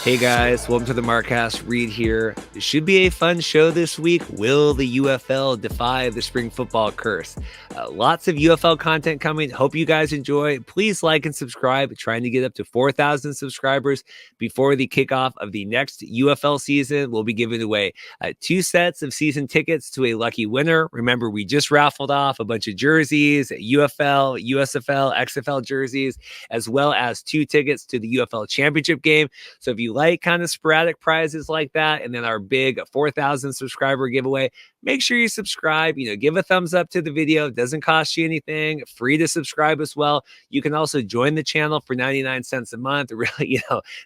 Hey guys, welcome to the Markcast. Reed here. It should be a fun show this week. Will the UFL defy the spring football curse? Lots of UFL content coming. Hope you guys enjoy. Please like and subscribe. Trying to get up to 4,000 subscribers before the kickoff of the next UFL season. We'll be giving away 2 sets of season tickets to a lucky winner. Remember, we just raffled off a bunch of jerseys, UFL, USFL, XFL jerseys, as well as 2 tickets to the UFL championship game. So if you like kind of sporadic prizes like that, and then our big 4,000 subscriber giveaway, make sure you subscribe. Give a thumbs up to the video. It doesn't cost you anything. Free to subscribe as well. You can also join the channel for 99 cents a month. It really,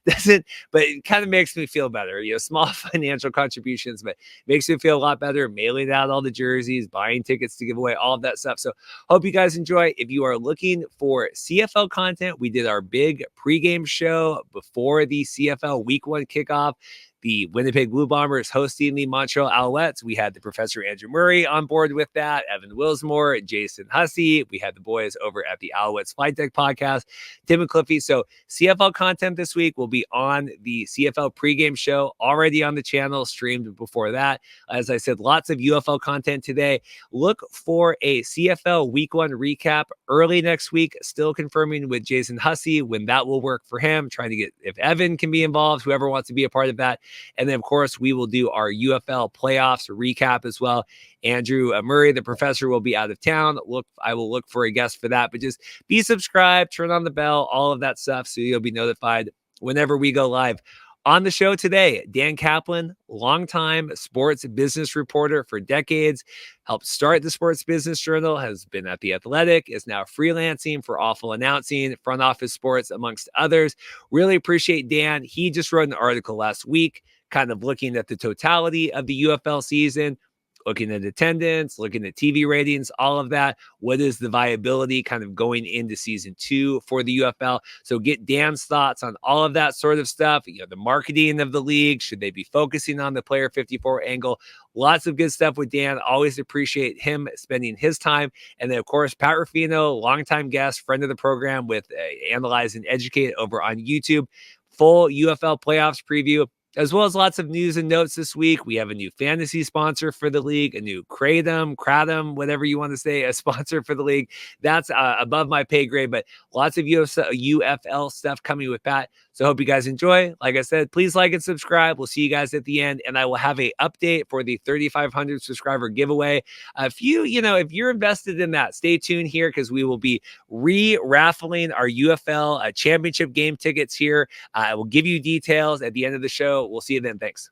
doesn't, but it kind of makes me feel better. Small financial contributions, but makes me feel a lot better. Mailing out all the jerseys, buying tickets to give away, all of that stuff. So hope you guys enjoy. If you are looking for CFL content, we did our big pregame show before the CFL Week 1 kickoff. The Winnipeg Blue Bombers hosting the Montreal Alouettes. We had the Professor Andrew Murray on board with that, Evan Wilsmore, Jason Hussey. We had the boys over at the Alouettes Flight Deck podcast, Tim and Cliffy. So CFL content this week will be on the CFL pregame show, already on the channel, streamed before that. As I said, lots of UFL content today. Look for a CFL Week 1 recap early next week. Still confirming with Jason Hussey when that will work for him. Trying to get if Evan can be involved, whoever wants to be a part of that. And then, of course, we will do our UFL playoffs recap as well. Andrew Murray, the professor, will be out of town. I will look for a guest for that. But just be subscribed, turn on the bell, all of that stuff, so you'll be notified whenever we go live. On the show today, Dan Kaplan, longtime sports business reporter for decades, helped start the Sports Business Journal, has been at The Athletic, is now freelancing for Awful Announcing, Front Office Sports, amongst others. Really appreciate Dan. He just wrote an article last week, kind of looking at the totality of the UFL season, looking at attendance, looking at TV ratings, all of that. What is the viability kind of going into season 2 for the UFL? So get Dan's thoughts on all of that sort of stuff. The marketing of the league. Should they be focusing on the player 54 angle? Lots of good stuff with Dan. Always appreciate him spending his time. And then, of course, Pat Rifino, longtime guest, friend of the program with Analyze and Educate over on YouTube. Full UFL playoffs preview, as well as lots of news and notes this week. We have a new fantasy sponsor for the league, a new Kratom, whatever you want to say, a sponsor for the league. That's above my pay grade, but lots of UFL stuff coming with Pat. So I hope you guys enjoy. Like I said, please like and subscribe. We'll see you guys at the end, and I will have an update for the 3,500 subscriber giveaway. If you're invested in that, stay tuned here because we will be raffling our UFL championship game tickets here. I will give you details at the end of the show. We'll see you then. Thanks.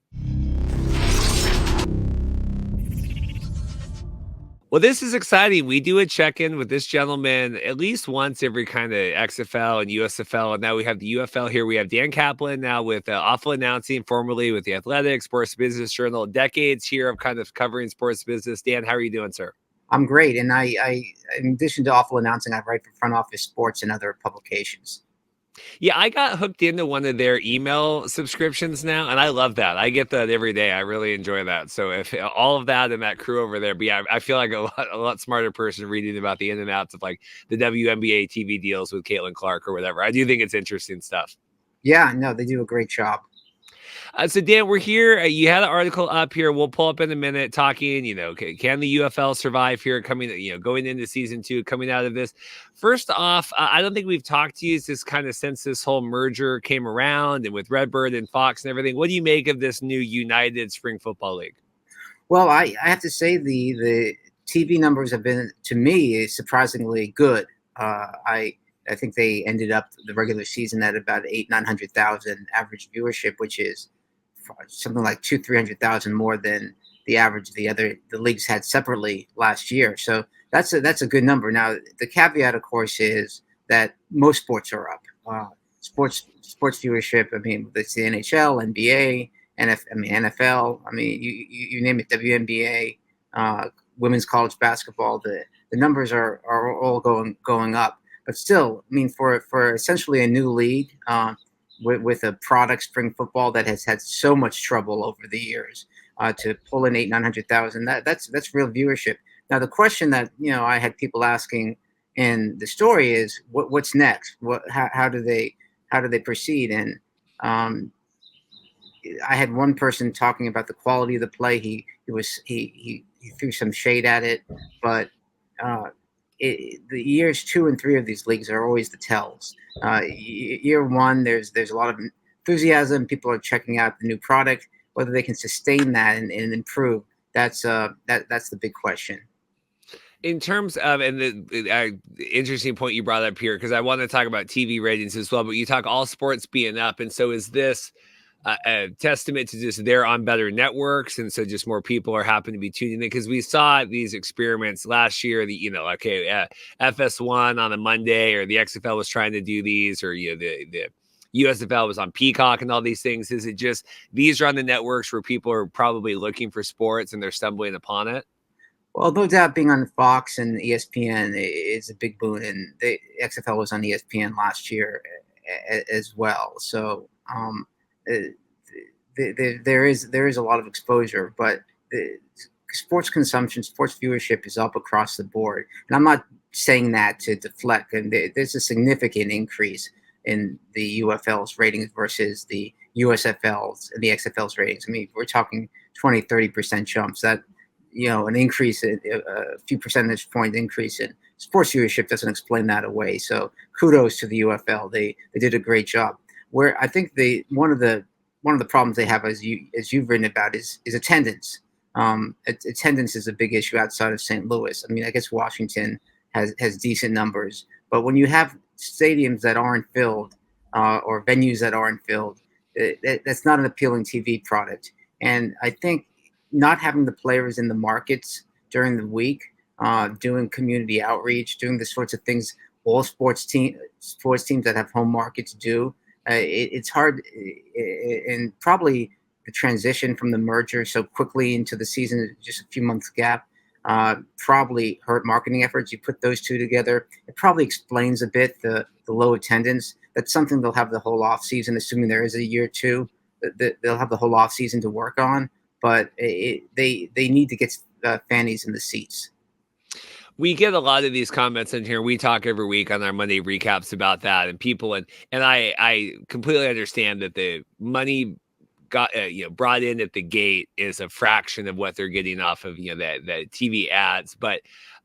Well, this is exciting. We do a check-in with this gentleman at least once every kind of XFL and USFL, and now we have the UFL here. We have Dan Kaplan now with Awful Announcing, formerly with The Athletic, Sports Business Journal, decades here of kind of covering sports business. Dan, how are you doing, sir? I'm great, and I in addition to Awful Announcing, I write for Front Office Sports and other publications. Yeah, I got hooked into one of their email subscriptions now, and I love that. I get that every day. I really enjoy that. So if all of that and that crew over there, but yeah, I feel like a lot smarter person reading about the in and outs of like the WNBA TV deals with Caitlin Clark or whatever. I do think it's interesting stuff. Yeah, no, they do a great job. So Dan, we're here. You had an article up here. We'll pull up in a minute talking, can the UFL survive here going into season 2, coming out of this? First off, I don't think we've talked to you since this whole merger came around and with Redbird and Fox and everything. What do you make of this new United Spring Football League? Well, I have to say the TV numbers have been, to me, surprisingly good. I think they ended up the regular season at about 900,000 average viewership, which is something like 300,000 more than the average the leagues had separately last year. So that's a good number. Now the caveat, of course, is that most sports are up. Sports viewership. I mean, it's the NHL, NBA, NFL. I mean, you name it. WNBA, women's college basketball. The numbers are all going up. But still, I mean, for essentially a new league. With a product spring football that has had so much trouble over the years, to pull in 900,000, that's real viewership. Now the question that I had people asking in the story is what's next? How do they proceed? And I had one person talking about the quality of the play. He threw some shade at it, but uh, the years 2 and 3 of these leagues are always the tells. Year one, there's a lot of enthusiasm. People are checking out the new product. Whether they can sustain that and improve, that's the big question. In terms of, and the interesting point you brought up here, because I want to talk about TV ratings as well, but you talk all sports being up. And so is this a testament to just they're on better networks? And so just more people are happen to be tuning in, because we saw these experiments last year, FS1 on a Monday, or the XFL was trying to do these, or, the USFL was on Peacock and all these things. Is it just these are on the networks where people are probably looking for sports and they're stumbling upon it? Well, no doubt being on Fox and ESPN is a big boon, and the XFL was on ESPN last year as well. So uh, there is a lot of exposure, but sports consumption, sports viewership is up across the board. And I'm not saying that to deflect. And there's a significant increase in the UFL's ratings versus the USFL's and the XFL's ratings. I mean, we're talking 20-30% jumps. That, an increase, a few percentage point increase in sports viewership doesn't explain that away. So kudos to the UFL. They did a great job. Where I think one of the problems they have, as you've written about, is attendance. Attendance is a big issue outside of St. Louis. I mean, I guess Washington has decent numbers, but when you have stadiums that aren't filled, or venues that aren't filled, that's not an appealing TV product. And I think not having the players in the markets during the week, doing community outreach, doing the sorts of things all sports teams that have home markets do. It's hard, and probably the transition from the merger so quickly into the season, just a few months gap, probably hurt marketing efforts. You put those two together, it probably explains a bit the low attendance. That's something they'll have the whole off season, assuming there is a year two. They'll have the whole off season to work on, but they need to get fannies in the seats. We get a lot of these comments in here. We talk every week on our Monday recaps about that, and people, and I completely understand that the money got brought in at the gate is a fraction of what they're getting off of the TV ads. But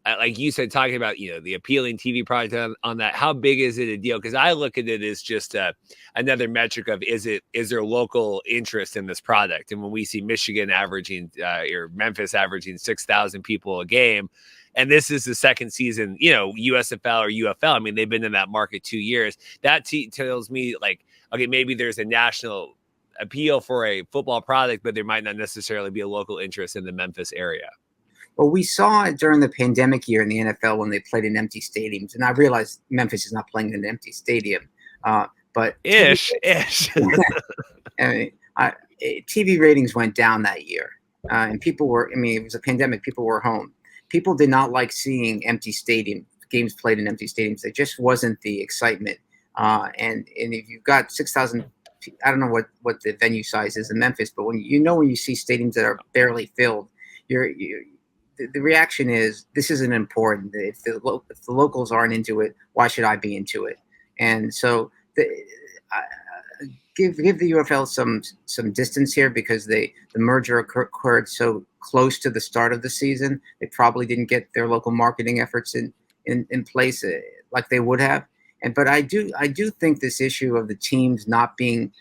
like you said, talking about the appealing TV product on that, how big is it a deal? Because I look at it as just another metric of is there local interest in this product? And when we see Michigan averaging or Memphis averaging 6,000 people a game, and this is the second season, USFL or UFL. I mean, they've been in that market 2 years. That tells me, like, okay, maybe there's a national appeal for a football product, but there might not necessarily be a local interest in the Memphis area. Well, we saw it during the pandemic year in the NFL when they played in empty stadiums. And I realize Memphis is not playing in an empty stadium, but Ish. I mean, TV ratings went down that year. And people were, I mean, it was a pandemic. People were home. People did not like seeing empty stadium games played in empty stadiums. There just wasn't the excitement. And if you've got 6,000, I don't know what the venue size is in Memphis, but when you see stadiums that are barely filled, the reaction is, this isn't important. If the locals aren't into it, why should I be into it? And so give the UFL some distance here, because the merger occurred so close to the start of the season. They probably didn't get their local marketing efforts in place like they would have. But I do think this issue of the teams not being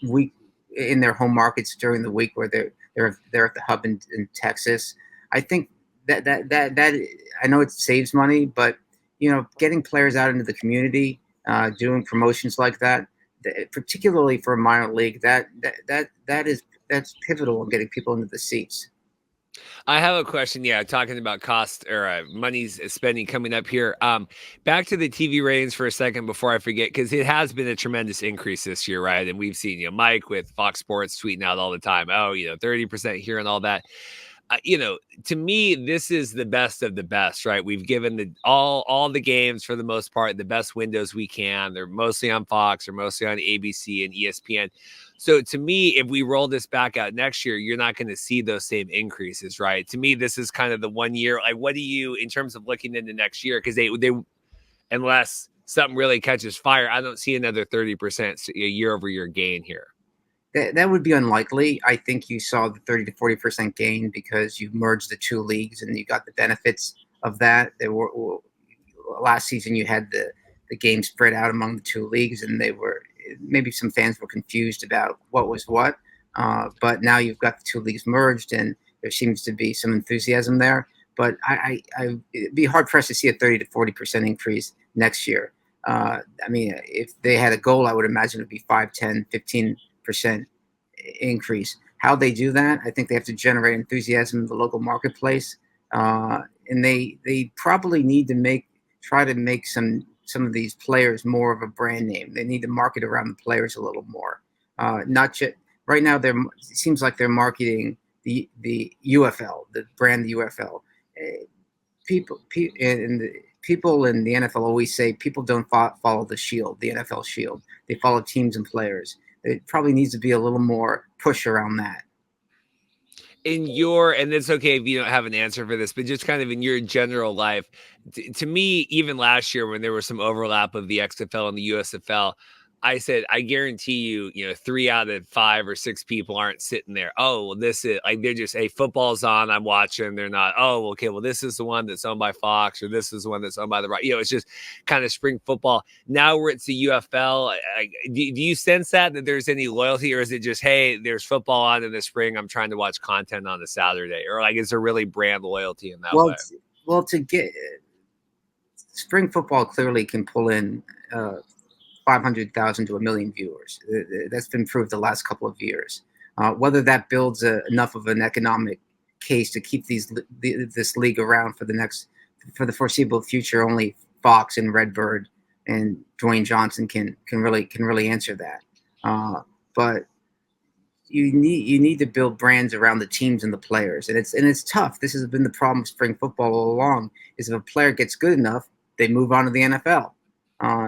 weak in their home markets during the week, where they're at the hub in Texas. I think that I know it saves money, but getting players out into the community, doing promotions like that, particularly for a minor league, that's pivotal in getting people into the seats. I have a question. Yeah, talking about cost or money's spending coming up here. Back to the TV ratings for a second before I forget, because it has been a tremendous increase this year, right? And we've seen Mike with Fox Sports tweeting out all the time, 30% here and all that. To me, this is the best of the best, right? We've given all the games for the most part, the best windows we can. They're mostly on Fox or mostly on ABC and ESPN. So to me, if we roll this back out next year, you're not going to see those same increases, right? To me, this is kind of the 1 year. Like, what do you, in terms of looking into next year? Because they unless something really catches fire, I don't see another 30% year over year gain here. That would be unlikely. I think you saw the 30 to 40% gain because you merged the two leagues and you got the benefits of that. Last season you had the game spread out among the two leagues, and they were maybe some fans were confused about what was what. But now you've got the two leagues merged, and there seems to be some enthusiasm there. But it'd be hard pressed to see a 30 to 40% increase next year. I mean, if they had a goal, I would imagine it'd be 5, 10, 15% increase. How they do that, I think they have to generate enthusiasm in the local marketplace, and they probably need to try to make some of these players more of a brand name. They need to market around the players a little more. Not just right now. It seems like they're marketing the UFL, the brand the UFL. People in the NFL always say people don't follow the shield, the NFL shield. They follow teams and players. It probably needs to be a little more push around that. And it's okay if you don't have an answer for this, but just kind of in your general life, to me, even last year when there was some overlap of the XFL and the USFL, I said, I guarantee you, 3 out of 5 or 6 people aren't sitting there. Oh, well, this is like, they're just, hey, football's on, I'm watching. They're not, oh, okay, well, this is the one that's owned by Fox, or this is the one that's owned by the right. It's just kind of spring football. Now we're at the UFL. Do you sense that there's any loyalty, or is it just, hey, there's football on in the spring, I'm trying to watch content on the Saturday? Or like, is there really brand loyalty in that way? Well, to get spring football clearly can pull in 500,000 to 1 million viewers. That's been proved the last couple of years. Whether that builds enough of an economic case to keep this league around for the foreseeable future, only Fox and Redbird and Dwayne Johnson can really answer that. But you need to build brands around the teams and the players, and it's tough. This has been the problem with spring football all along. Is if a player gets good enough, they move on to the NFL.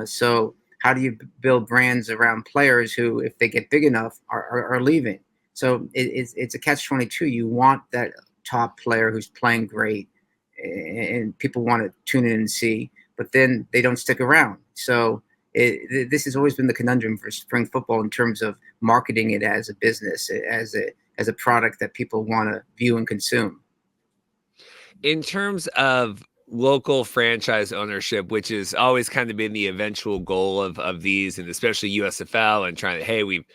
So how do you build brands around players who, if they get big enough, are leaving? So it's a catch-22. You want that top player who's playing great, and people want to tune in and see, but then they don't stick around. So this has always been the conundrum for spring football in terms of marketing it as a business, as a product that people want to view and consume. In terms of local franchise ownership, which has always kind of been the eventual goal of these, and especially USFL, and trying to, hey, we've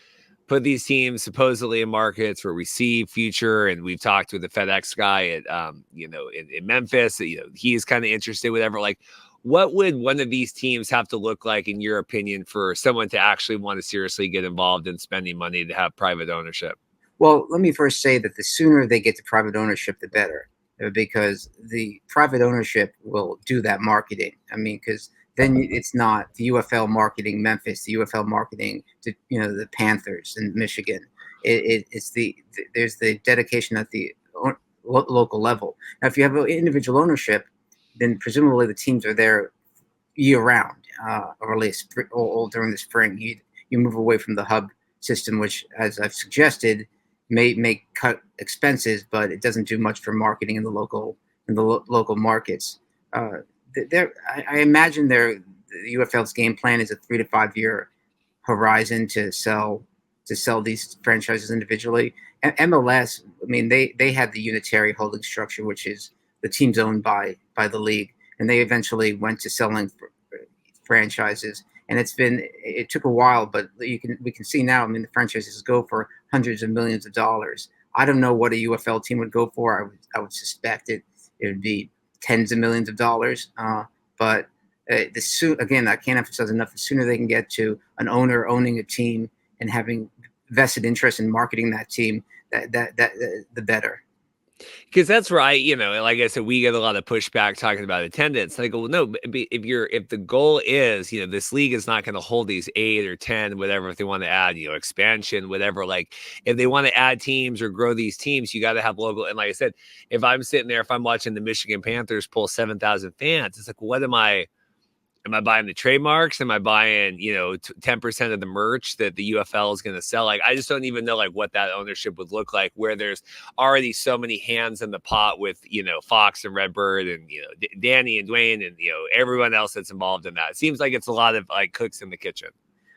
put these teams supposedly in markets where we see future, and we've talked with the FedEx guy at in Memphis, he's kind of interested, whatever. Like, what would one of these teams have to look like, in your opinion, for someone to actually want to seriously get involved in spending money to have private ownership? Well, let me first say that the sooner they get to private ownership, the better, because the private ownership will do that marketing. I mean, because then it's not the UFL marketing Memphis, the UFL marketing to the Panthers in Michigan. It's there's the dedication at the local level. Now, if you have individual ownership, then presumably the teams are there year round, or at least all during the spring. You move away from the hub system, which, as I've suggested, may cut expenses, but it doesn't do much for marketing in the local markets. I imagine the UFL's game plan is a 3 to 5 year horizon to sell these franchises individually. MLS, I mean, they had the unitary holding structure, which is the teams owned by the league, and they eventually went to selling franchises. And it took a while, but we can see now. I mean, the franchises go for hundreds of millions of dollars. I don't know what a UFL team would go for. I would suspect it would be tens of millions of dollars. But again, I can't emphasize enough. The sooner they can get to an owner owning a team and having vested interest in marketing that team, the better. Because that's right. Like I said, we get a lot of pushback talking about attendance. I go, well, no, if the goal is, this league is not going to hold these 8 or 10, whatever, if they want to add, expansion, whatever, like if they want to add teams or grow these teams, you got to have local. And like I said, if I'm sitting there, if I'm watching the Michigan Panthers pull 7,000 fans, it's like, what am I buying the trademarks? Am I buying, 10% of the merch that the UFL is going to sell? Like, I just don't even know what that ownership would look like, where there's already so many hands in the pot with, Fox and Redbird and, Danny and Dwayne and, everyone else that's involved in that. It seems like it's a lot of cooks in the kitchen.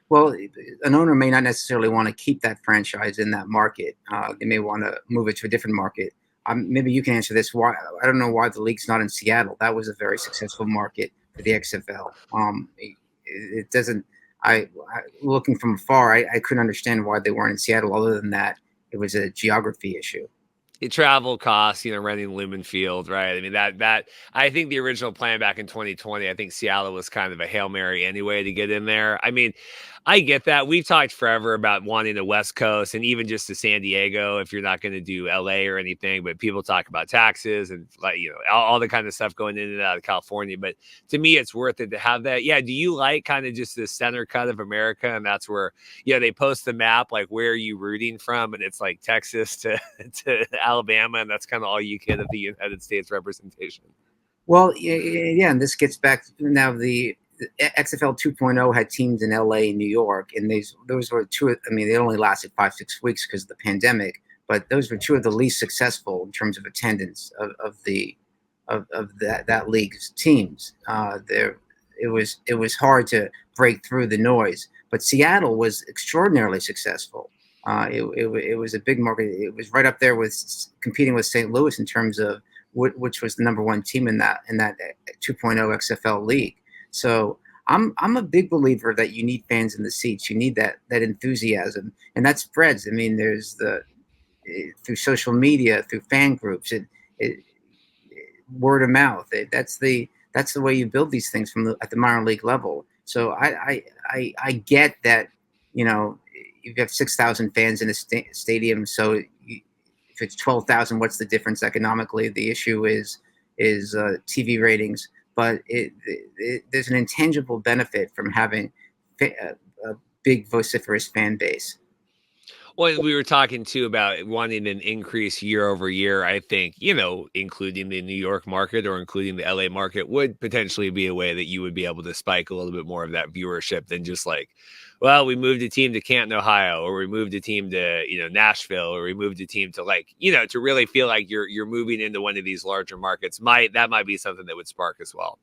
Well, an owner may not necessarily want to keep that franchise in that market. They may want to move it to a different market. Maybe you can answer this. Why I don't know why the league's not in Seattle. That was a very successful market for the XFL. It doesn't. Looking from afar, I couldn't understand why they weren't in Seattle. Other than that, it was a geography issue. Travel costs, renting Lumen Field, right? I mean, that I think the original plan back in 2020, I think Seattle was kind of a Hail Mary anyway to get in there. I mean, I get that. We've talked forever about wanting the West Coast and even just to San Diego if you're not going to do LA or anything, but people talk about taxes and all the kind of stuff going in and out of California. But to me, it's worth it to have that. Yeah. Do you like kind of just the center cut of America? And that's where, they post the map, like where are you rooting from? And it's like Texas to Alabama. And that's kind of all you get of the United States representation. Well, yeah, and this gets back now. The XFL 2.0 had teams in LA and New York, and those were two. I mean, they only lasted 5-6 weeks because of the pandemic, but those were two of the least successful in terms of attendance of that league's teams. It was hard to break through the noise, but Seattle was extraordinarily successful. It was a big market. It was right up there with competing with St. Louis in terms of which was the number one team in that 2.0 XFL league. So I'm a big believer that you need fans in the seats. You need that enthusiasm, and that spreads. I mean, there's through social media, through fan groups, word of mouth. That's the way you build these things at the minor league level. So I get that. You have 6,000 fans in a stadium, so if it's 12,000, what's the difference economically? The issue is TV ratings, but there's an intangible benefit from having a big vociferous fan base. Well, we were talking too about wanting an increase year over year. I think, including the New York market or including the LA market would potentially be a way that you would be able to spike a little bit more of that viewership than just like, well, we moved a team to Canton, Ohio, or we moved a team to, Nashville, or we moved a team to to really feel like you're moving into one of these larger markets. That might be something that would spark as well.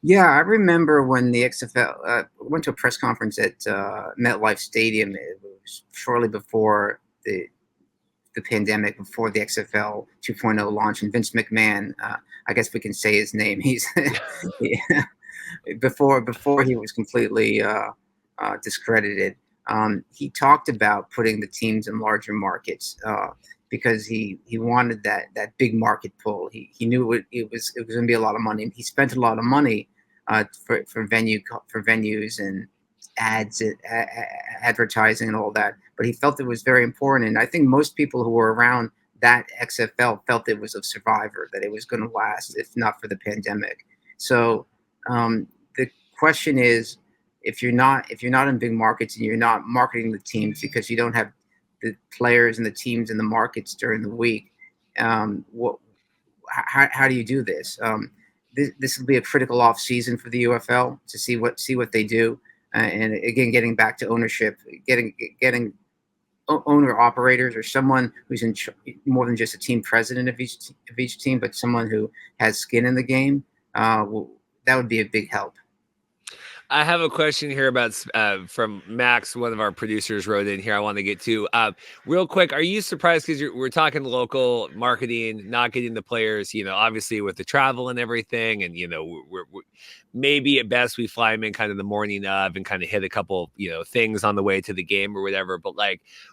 Yeah, I remember when the XFL went to a press conference at MetLife Stadium. It was shortly before the pandemic, before the XFL 2.0 launch, and Vince McMahon, I guess we can say his name. He's before he was completely discredited. He talked about putting the teams in larger markets because he wanted that big market pull. He knew it was going to be a lot of money. He spent a lot of money for venues and ads, advertising, and all that. But he felt it was very important, and I think most people who were around that XFL felt it was a survivor, that it was going to last if not for the pandemic. So the question is, if you're not in big markets and you're not marketing the teams because you don't have the players and the teams in the markets during the week, how do you do this? This will be a critical off season for the UFL to see what they do, and again, getting back to ownership, getting owner operators or someone who's more than just a team president of each team, but someone who has skin in the game. That would be a big help. I have a question here about from Max, one of our producers wrote in here. I want to get to real quick. Are you surprised because we're talking local marketing, not getting the players? Obviously with the travel and everything, and we're maybe at best we fly them in kind of the morning of and kind of hit a couple things on the way to the game or whatever. But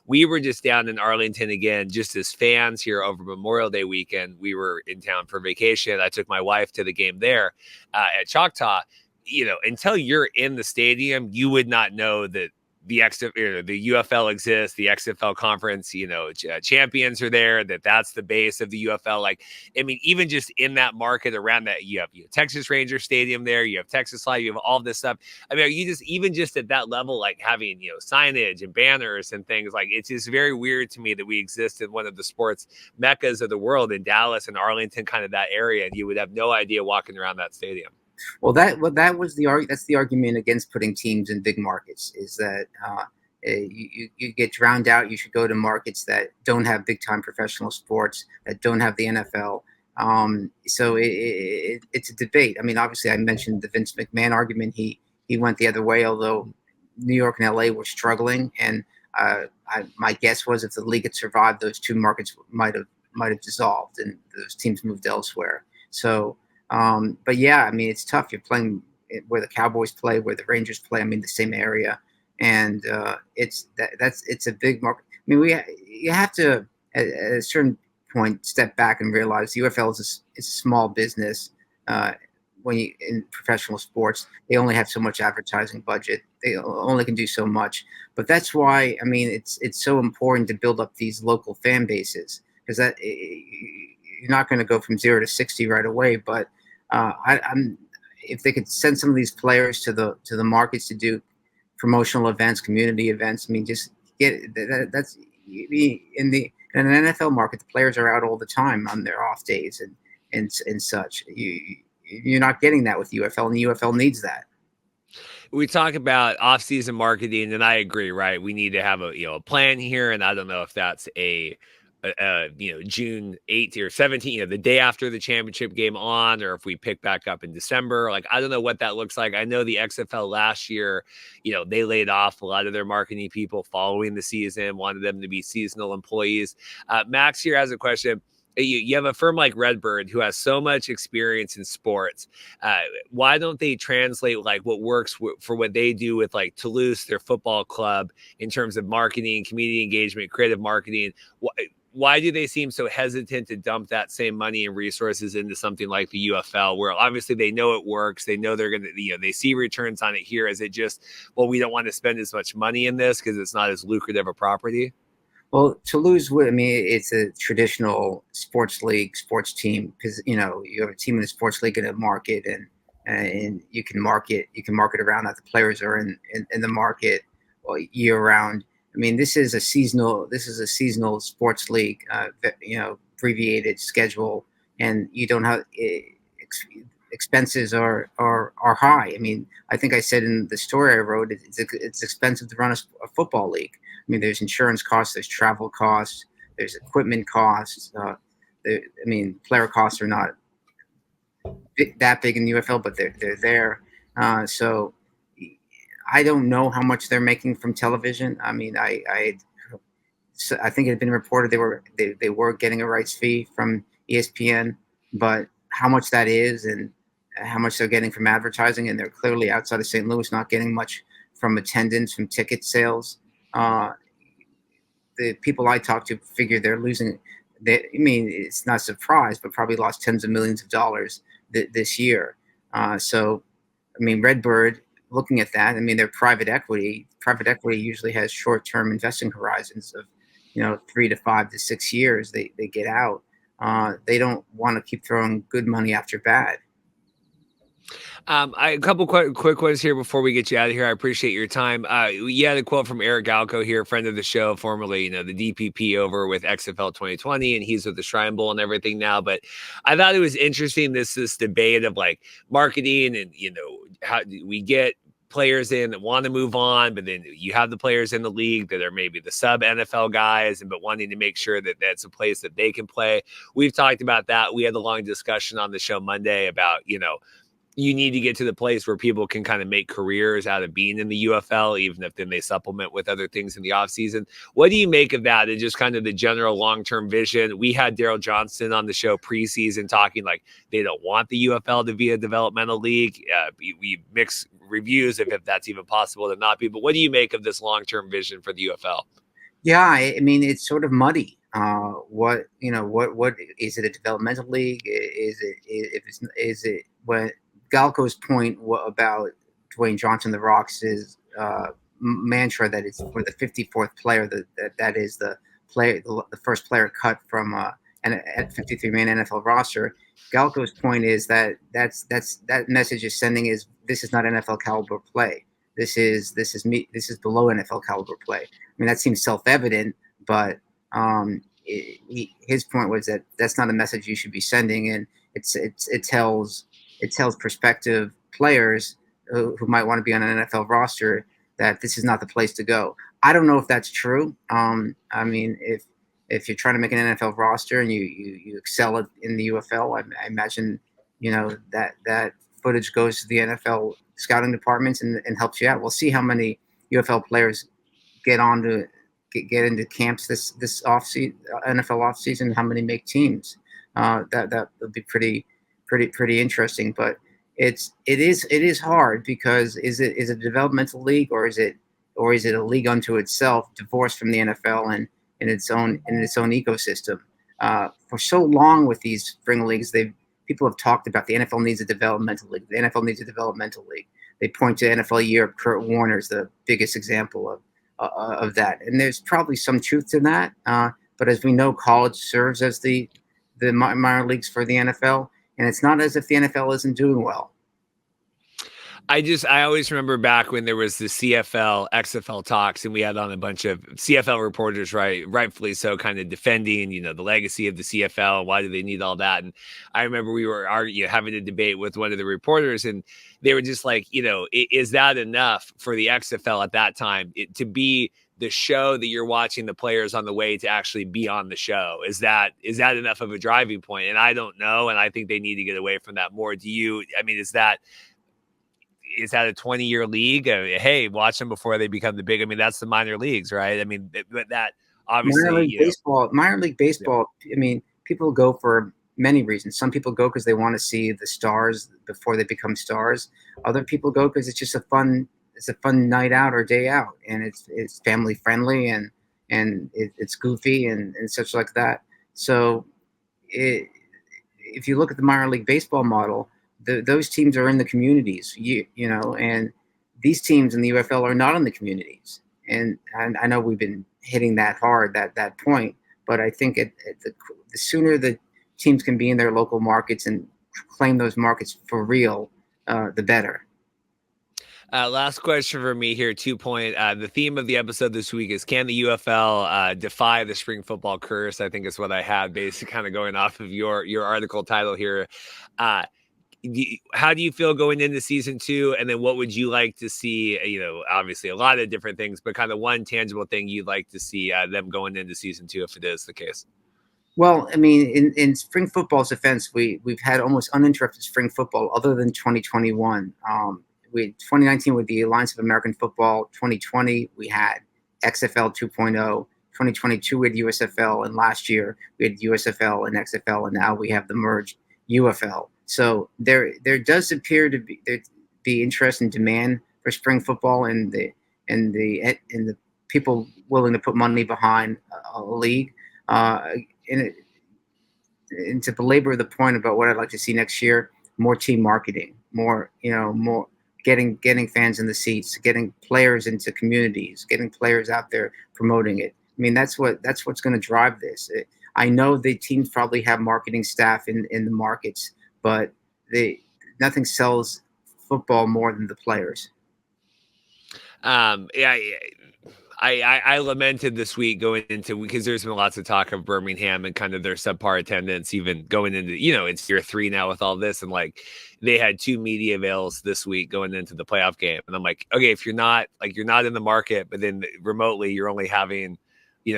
we were just down in Arlington again, just as fans here over Memorial Day weekend. We were in town for vacation. I took my wife to the game there at Choctaw. Until you're in the stadium, you would not know that the UFL exists, the XFL conference, champions are there, that's the base of the UFL. Even just in that market around that, you have Texas Ranger Stadium there, you have Texas Live, you have all this stuff. Are you just at that level, having, signage and banners and things it's just very weird to me that we exist in one of the sports meccas of the world in Dallas and Arlington, kind of that area, and you would have no idea walking around that stadium. Well, that's the argument against putting teams in big markets, is that you get drowned out. You should go to markets that don't have big time professional sports, that don't have the NFL. So it's a debate. Obviously I mentioned the Vince McMahon argument. He went the other way, although New York and LA were struggling, and my guess was if the league had survived, those two markets might have dissolved and those teams moved elsewhere. So, but yeah, I mean, it's tough. You're playing where the Cowboys play, where the Rangers play. I mean, the same area, and it's a big market. I mean, you have to at a certain point step back and realize the UFL is a small business. When you in professional sports, they only have so much advertising budget. They only can do so much. But that's why, I mean, it's so important to build up these local fan bases, because that you're not going to go from 0 to 60 right away. But I'm if they could send some of these players to the markets to do promotional events, community events. I mean, just get that's in an NFL market. The players are out all the time on their off days and such. You're not getting that with UFL, and the UFL needs that. We talk about off-season marketing, and I agree, right? We need to have a plan here, and I don't know if that's a June 8th or 17th, the day after the championship game on, or if we pick back up in December. Like, I don't know what that looks like. I know the XFL last year, they laid off a lot of their marketing people following the season, wanted them to be seasonal employees. Max here has a question. You have a firm like Redbird who has so much experience in sports. Why don't they translate like what works for what they do with like Toulouse, their football club, in terms of marketing, community engagement, creative marketing? Why do they seem so hesitant to dump that same money and resources into something like the UFL, where obviously they know it works, they know they're going to, they see returns on it here? Is it just, well, we don't want to spend as much money in this because it's not as lucrative a property? Well, Toulouse, I mean, it's a traditional sports league, sports team, because you have a team in the sports league in a market, and you can market around that. The players are in the market year round. I mean, this is a seasonal sports league, abbreviated schedule, and you don't have expenses are high. I mean, I think I said in the story I wrote, it's expensive to run a football league. I mean, there's insurance costs, there's travel costs, there's equipment costs. Player costs are not that big in the UFL, but they're there. So I don't know how much they're making from television. I mean, I think it had been reported they were getting a rights fee from ESPN, but how much that is and how much they're getting from advertising, and they're clearly outside of St. Louis, not getting much from attendance, from ticket sales. The people I talk to figure they're losing. It's not a surprise, but probably lost tens of millions of dollars this year. So, I mean, Redbird, looking at that, I mean, they're private equity. Private equity usually has short-term investing horizons of, 3 to 5 to 6 years. They get out. They don't want to keep throwing good money after bad. A couple quick ones here before we get you out of here. I appreciate your time. You had a quote from Eric Galco here, friend of the show, formerly, the DPP over with XFL 2020, and he's with the Shrine Bowl and everything now. But I thought it was interesting, this debate of like marketing and, how do we get players in that want to move on, but then you have the players in the league that are maybe the sub NFL guys, but wanting to make sure that that's a place that they can play. We've talked about that. We had a long discussion on the show Monday about, you need to get to the place where people can kind of make careers out of being in the UFL, even if then they supplement with other things in the offseason. What do you make of that and just kind of the general long-term vision? We had Daryl Johnston on the show preseason talking like they don't want the UFL to be a developmental league. We mix reviews if that's even possible to not be. But what do you make of this long-term vision for the UFL? Yeah, I mean, it's sort of muddy. What is it, a developmental league? Is it when Galco's point about Dwayne Johnson, the Rock's mantra that it's for the 54th player that is the first player cut from an 53-man NFL roster. Galco's point is that message is sending is this is not NFL caliber play. This is below NFL caliber play. I mean, that seems self-evident, but his point was that that's not a message you should be sending, and it tells prospective players who might want to be on an NFL roster that this is not the place to go. I don't know if that's true. I mean, if you're trying to make an NFL roster and you excel in the UFL, I imagine that footage goes to the NFL scouting departments and helps you out. We'll see how many UFL players get on to get into camps this off season, NFL off season, how many make teams. That would be pretty interesting. But it is hard, because is it a developmental league, or is it a league unto itself, divorced from the NFL and in its own ecosystem? For so long with these spring leagues, people have talked about the NFL needs a developmental league. The NFL needs a developmental league. They point to NFL Year of Kurt Warner's the biggest example of that, and there's probably some truth to that. But as we know, college serves as the minor leagues for the NFL, and it's not as if the NFL isn't doing well. I always remember back when there was the CFL, XFL talks, and we had on a bunch of CFL reporters, rightfully so, kind of defending, the legacy of the CFL. Why do they need all that? And I remember we were having a debate with one of the reporters, and they were just like, is that enough for the XFL at that time to be the show that you're watching the players on the way to actually be on the show? Is that enough of a driving point? And I don't know. And I think they need to get away from that more. Is that a 20-year league? Hey, watch them before they become the big. That's the minor leagues, right? But that obviously minor league baseball. Yeah. People go for many reasons. Some people go because they want to see the stars before they become stars. Other people go because it's just a fun night out or day out, and it's family friendly and it's goofy and such like that. So if you look at the minor league baseball model, those teams are in the communities, and these teams in the UFL are not in the communities. And I know we've been hitting that hard, that point, but I think the sooner the teams can be in their local markets and claim those markets for real, the better. Last question for me here, 2-point. The theme of the episode this week is, can the UFL defy the spring football curse? I think is what I had, basically kind of going off of your article title here. How do you feel going into season 2? And then what would you like to see? Obviously a lot of different things, but kind of one tangible thing you'd like to see them going into season 2, if it is the case. Well, in spring football's defense, we've had almost uninterrupted spring football other than 2021. 2019 with the Alliance of American Football. 2020 we had XFL 2.0. 2022 we had USFL, and last year we had USFL and XFL, and now we have the merged UFL. So there does appear to be interest and demand for spring football, and the people willing to put money behind a league. And to belabor the point about what I'd like to see next year, more team marketing, more getting fans in the seats, getting players into communities, getting players out there promoting it. That's what's going to drive this. I know the teams probably have marketing staff in the markets, but nothing sells football more than the players. I lamented this week going into, because there's been lots of talk of Birmingham and kind of their subpar attendance, even going into, it's year 3 now with all this. And they had 2 media avails this week going into the playoff game. And I'm like, okay, if you're not in the market, but then remotely you're only having,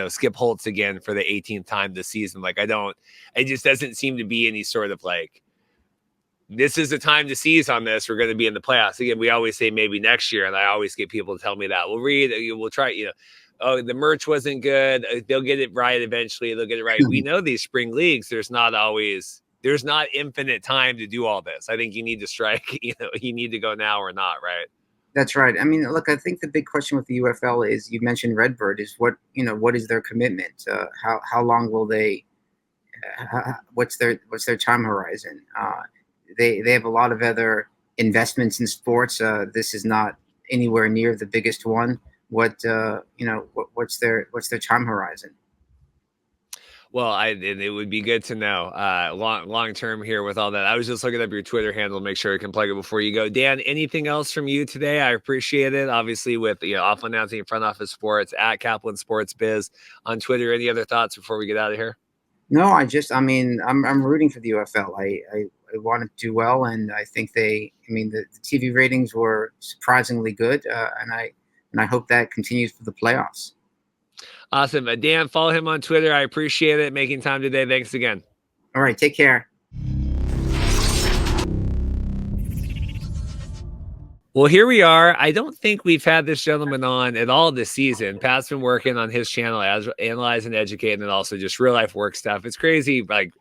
Skip Holtz again for the 18th time this season. It just doesn't seem to be any sort of this is the time to seize on this. We're going to be in the playoffs. Again, we always say maybe next year, and I always get people to tell me that. We'll try, oh, the merch wasn't good. They'll get it right eventually. They'll get it right. We know these spring leagues, there's not infinite time to do all this. I think you need to strike, you need to go now or not, right? That's right. Look, I think the big question with the UFL is, you mentioned Redbird, is what is their commitment? How long will they, what's their time horizon? They have a lot of other investments in sports. This is not anywhere near the biggest one. What's their time horizon? Well, it would be good to know long term here with all that. I was just looking up your Twitter handle, make sure I can plug it before you go. Dan, anything else from you today? I appreciate it. Obviously, with Awful Announcing Front Office Sports at Kaplan Sports Biz on Twitter. Any other thoughts before we get out of here? No, I'm rooting for the UFL. I want to do well, and I think the TV ratings were surprisingly good, and I hope that continues for the playoffs. Awesome. Dan, follow him on Twitter. I appreciate it. Making time today. Thanks again. All right. Take care. Well, here we are. I don't think we've had this gentleman on at all this season. Pat's been working on his channel as analyzing, educating, and also just real life work stuff. It's crazy. Like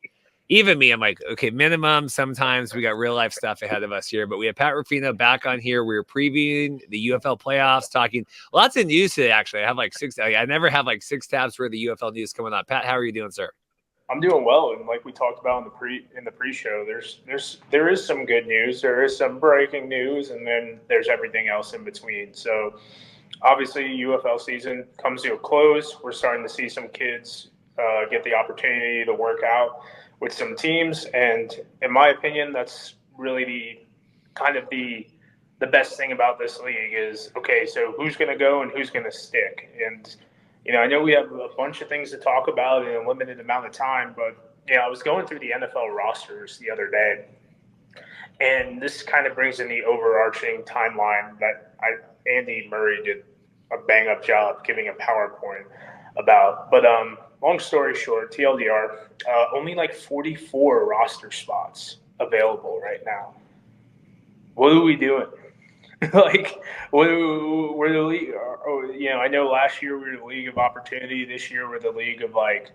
even me, I'm like, okay, minimum. Sometimes we got real life stuff ahead of us here, but we have Pat Rifino back on here. We were previewing the UFL playoffs, talking lots of news today. Actually, I have like six. I never have like 6 tabs worth of UFL news coming on. Pat, how are you doing, sir? I'm doing well, and like we talked about in the pre-show, there is some good news, there is some breaking news, and then there's everything else in between. So obviously, UFL season comes to a close. We're starting to see some kids get the opportunity to work out with some teams, and in my opinion, that's really the best thing about this league is okay. So who's going to go and who's going to stick, and I know we have a bunch of things to talk about in a limited amount of time, but I was going through the NFL rosters the other day, and this kind of brings in the overarching timeline that Andy Murray did a bang up job giving a PowerPoint about. But long story short, TLDR, only like 44 roster spots available right now. What are we doing? Like, we're the league. I know last year we were the league of opportunity. This year we're the league of like,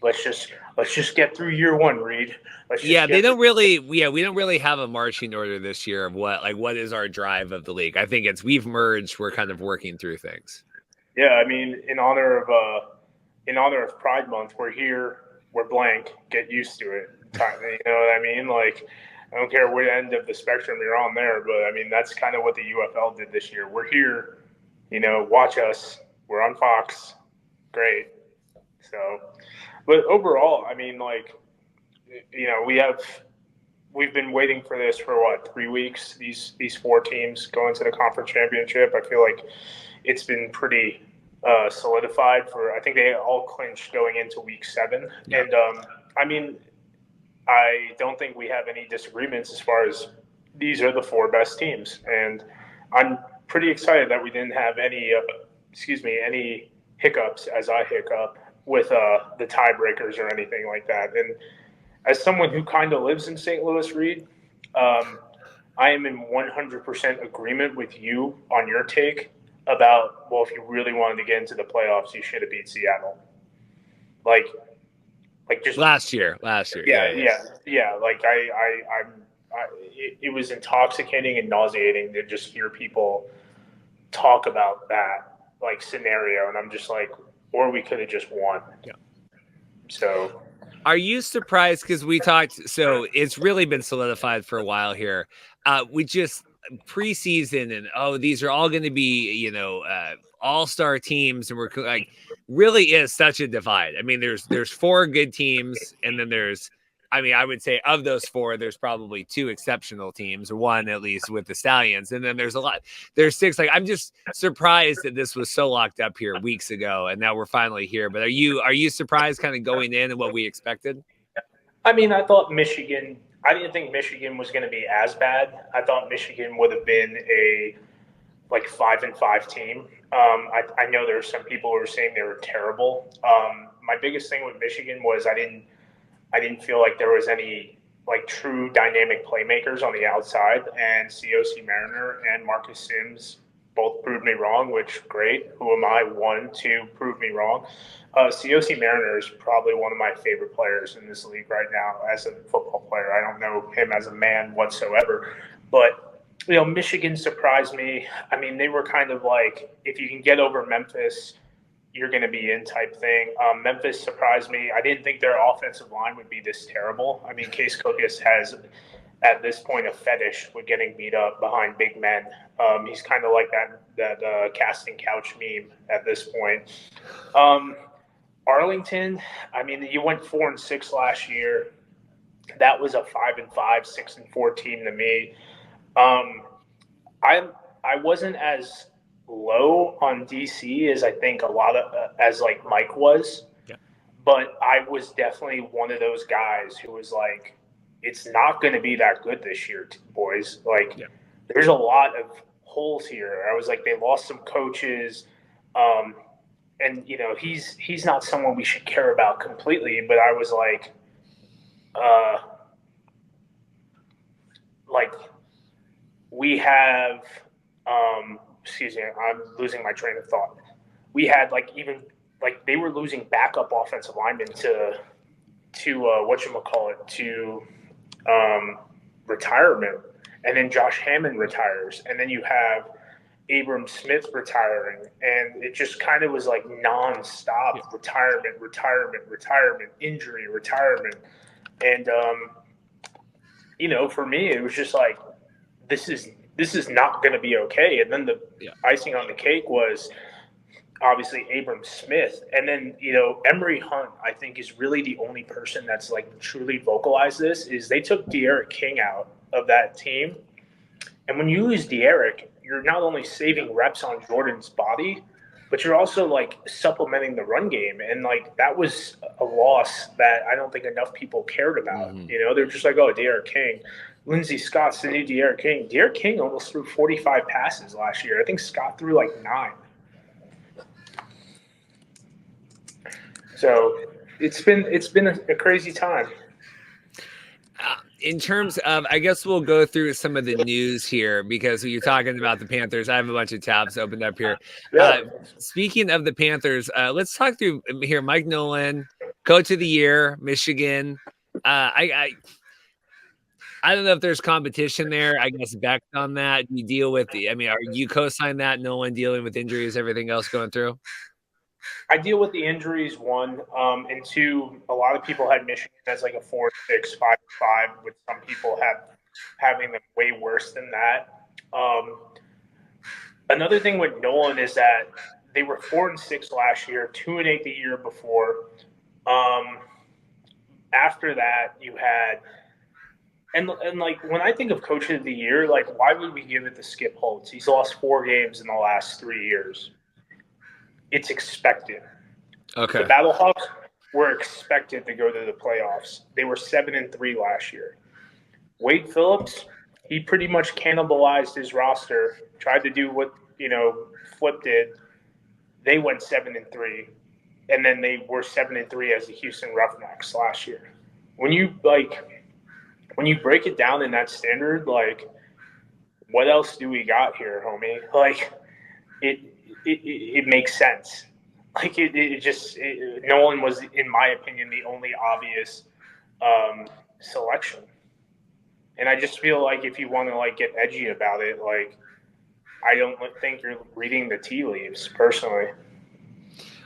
let's just get through year one, Reed. They don't really. Yeah, we don't really have a marching order this year of what is our drive of the league. I think we've merged. We're kind of working through things. Yeah, I mean, in honor of Pride Month, we're here. We're blank. Get used to it. You know what I mean? Like, I don't care what end of the spectrum you're on there, but I mean, that's kind of what the UFL did this year. We're here, watch us. We're on Fox. Great. So, but overall, I mean, like, we've been waiting for this for what, 3 weeks? These 4 teams going to the conference championship. I feel like it's been pretty solidified for. I think they all clinched going into week 7, yeah. And I mean, I don't think we have any disagreements as far as these are the 4 best teams, and I'm pretty excited that we didn't have any hiccups as I hiccup with the tiebreakers or anything like that. And as someone who kind of lives in St. Louis, Reed, I am in 100% agreement with you on your take about, well, if you really wanted to get into the playoffs, you should have beat Seattle. Like just last year. Yeah. Like it was intoxicating and nauseating to just hear people talk about that like scenario, and I'm just like, or we could have just won. Yeah. So, are you surprised? Because we talked, so it's really been solidified for a while here. We just preseason and these are all going to be all-star teams, and we're like, really is such a divide. I mean, there's 4 good teams, and then I would say of those 4, there's probably 2 exceptional teams, 1 at least with the Stallions, and then there's 6. Like, I'm just surprised that this was so locked up here weeks ago, and now we're finally here. But are you surprised kind of going in and what we expected? I mean, I didn't think Michigan was going to be as bad. I thought Michigan would have been a 5-5 team. I know there were some people who were saying they were terrible. My biggest thing with Michigan was I didn't feel like there was any like true dynamic playmakers on the outside, and COC Mariner and Marcus Sims both proved me wrong, which great. Who am I? 1, 2, prove me wrong. COC Mariner is probably one of my favorite players in this league right now as a football player. I don't know him as a man whatsoever, but Michigan surprised me. I mean, they were kind of like, if you can get over Memphis, you're going to be in type thing. Memphis surprised me. I didn't think their offensive line would be this terrible. I mean, Case Cookus has, at this point, a fetish with getting beat up behind big men. He's kind of like that casting couch meme at this point. Arlington, I mean, you went 4-6 last year. That was a 5-5, 6-4 team to me. I wasn't as low on DC as I think as like Mike was, yeah. But I was definitely one of those guys who was like, it's not going to be that good this year, boys. Like, yeah. There's a lot of holes here. I was like, they lost some coaches, and he's not someone we should care about completely. But I was like, we have Excuse me, I'm losing my train of thought. We had they were losing backup offensive linemen to whatchamacallit, to retirement. And then Josh Hammond retires. And then you have Abram Smith retiring. And it just kind of was like nonstop retirement, injury, retirement. And, for me, it was just like, this is not going to be okay. And then the icing on the cake was obviously Abram Smith. And then, Emery Hunt, I think, is really the only person that's like truly vocalized this. Is they took De'Aaron King out of that team. And when you lose De'Aaron, you're not only saving reps on Jordan's body, but you're also like supplementing the run game. And like that was a loss that I don't think enough people cared about. They're just like, oh, De'Aaron King. Lindsey Scott's the new De'Aaron King. De'Aaron King almost threw 45 passes last year. I think Scott threw like 9. So it's been a crazy time. In terms of, I guess we'll go through some of the news here because you're talking about the Panthers. I have a bunch of tabs opened up here. Speaking of the Panthers, let's talk through here. Mike Nolan, Coach of the Year, Michigan. I don't know if there's competition there. I guess back on that, you deal with are you co-sign that? Nolan dealing with injuries, everything else going through? I deal with the injuries, 1, and 2. A lot of people had Michigan as like a 4-6, 5-5, with some people having them way worse than that. Another thing with Nolan is that they were 4-6 last year, 2-8 the year before. After that, you had and like when I think of Coach of the Year, like why would we give it to Skip Holtz? He's lost 4 games in the last 3 years. It's expected. Okay. The Battlehawks were expected to go to the playoffs. They were 7-3 last year. Wade Phillips, he pretty much cannibalized his roster, tried to do what, Flip did. They went 7-3, and then they were 7-3 as the Houston Roughnecks last year. When you break it down in that standard, like, what else do we got here, homie? Like, it makes sense. Like Nolan was, in my opinion, the only obvious selection. And I just feel like if you want to like get edgy about it, like I don't think you're reading the tea leaves personally.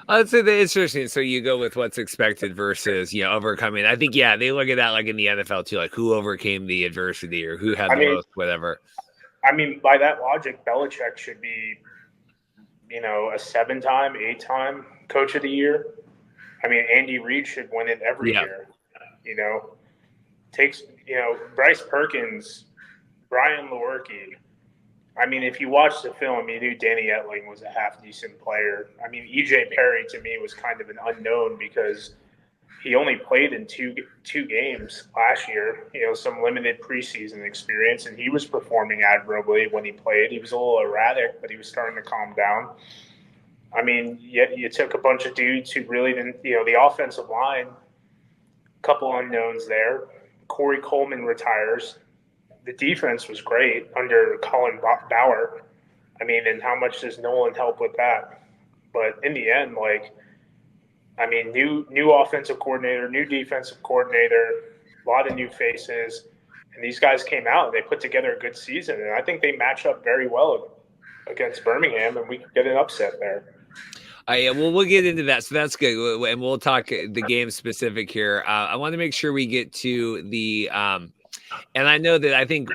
I'd say that it's interesting. So you go with what's expected versus overcoming. I think they look at that like in the NFL too, like who overcame the adversity or who had the most whatever. I mean, by that logic, Belichick should be a 7-time, 8-time Coach of the Year. I mean, Andy Reid should win it every year. Takes Bryce Perkins, Brian Lewerke. I mean, if you watch the film, you knew Danny Etling was a half-decent player. I mean, E.J. Perry, to me, was kind of an unknown because he only played in two games last year, some limited preseason experience, and he was performing admirably when he played. He was a little erratic, but he was starting to calm down. I mean, you took a bunch of dudes who really didn't, the offensive line, a couple unknowns there. Corey Coleman retires. The defense was great under Colin Bauer. I mean, and how much does Nolan help with that? But in the end, new offensive coordinator, new defensive coordinator, a lot of new faces. And these guys came out and they put together a good season. And I think they match up very well against Birmingham, and we could get an upset there. Well, we'll get into that. So that's good. And we'll talk the game specific here. I want to make sure we get to the and I know that I think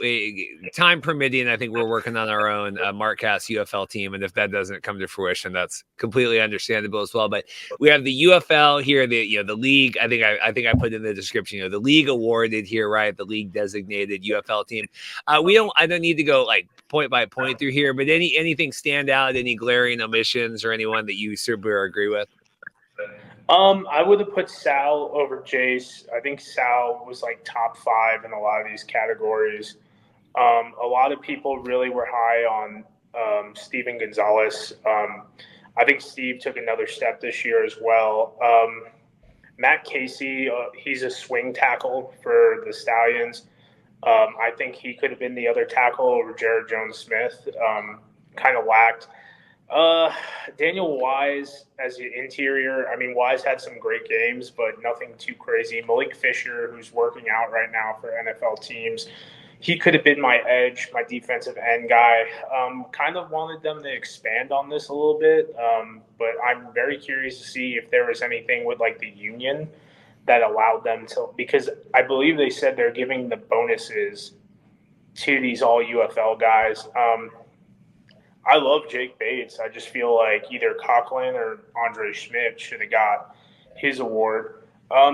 time permitting, I think we're working on our own Markcast UFL team. And if that doesn't come to fruition, that's completely understandable as well. But we have the UFL here, the league. I think I put in the description, the league awarded here, right? The league designated UFL team. I don't need to go like point by point through here, but anything stand out, any glaring omissions or anyone that you super agree with? I would have put Sal over Jace. I think Sal was like top 5 in a lot of these categories. A lot of people really were high on Steven Gonzalez. I think Steve took another step this year as well. Matt Casey, he's a swing tackle for the Stallions. I think he could have been the other tackle over Jared Jones-Smith. kind of lacked. Daniel Wise as the interior. I mean, Wise had some great games, but nothing too crazy. Malik Fisher, who's working out right now for NFL teams, he could have been my edge, my defensive end guy. Kind of wanted them to expand on this a little bit, but I'm very curious to see if there was anything with like the union that allowed them to, because I believe they said they're giving the bonuses to these all UFL guys. I love Jake Bates. I just feel like either Coughlin or Andre Schmidt should have got his award.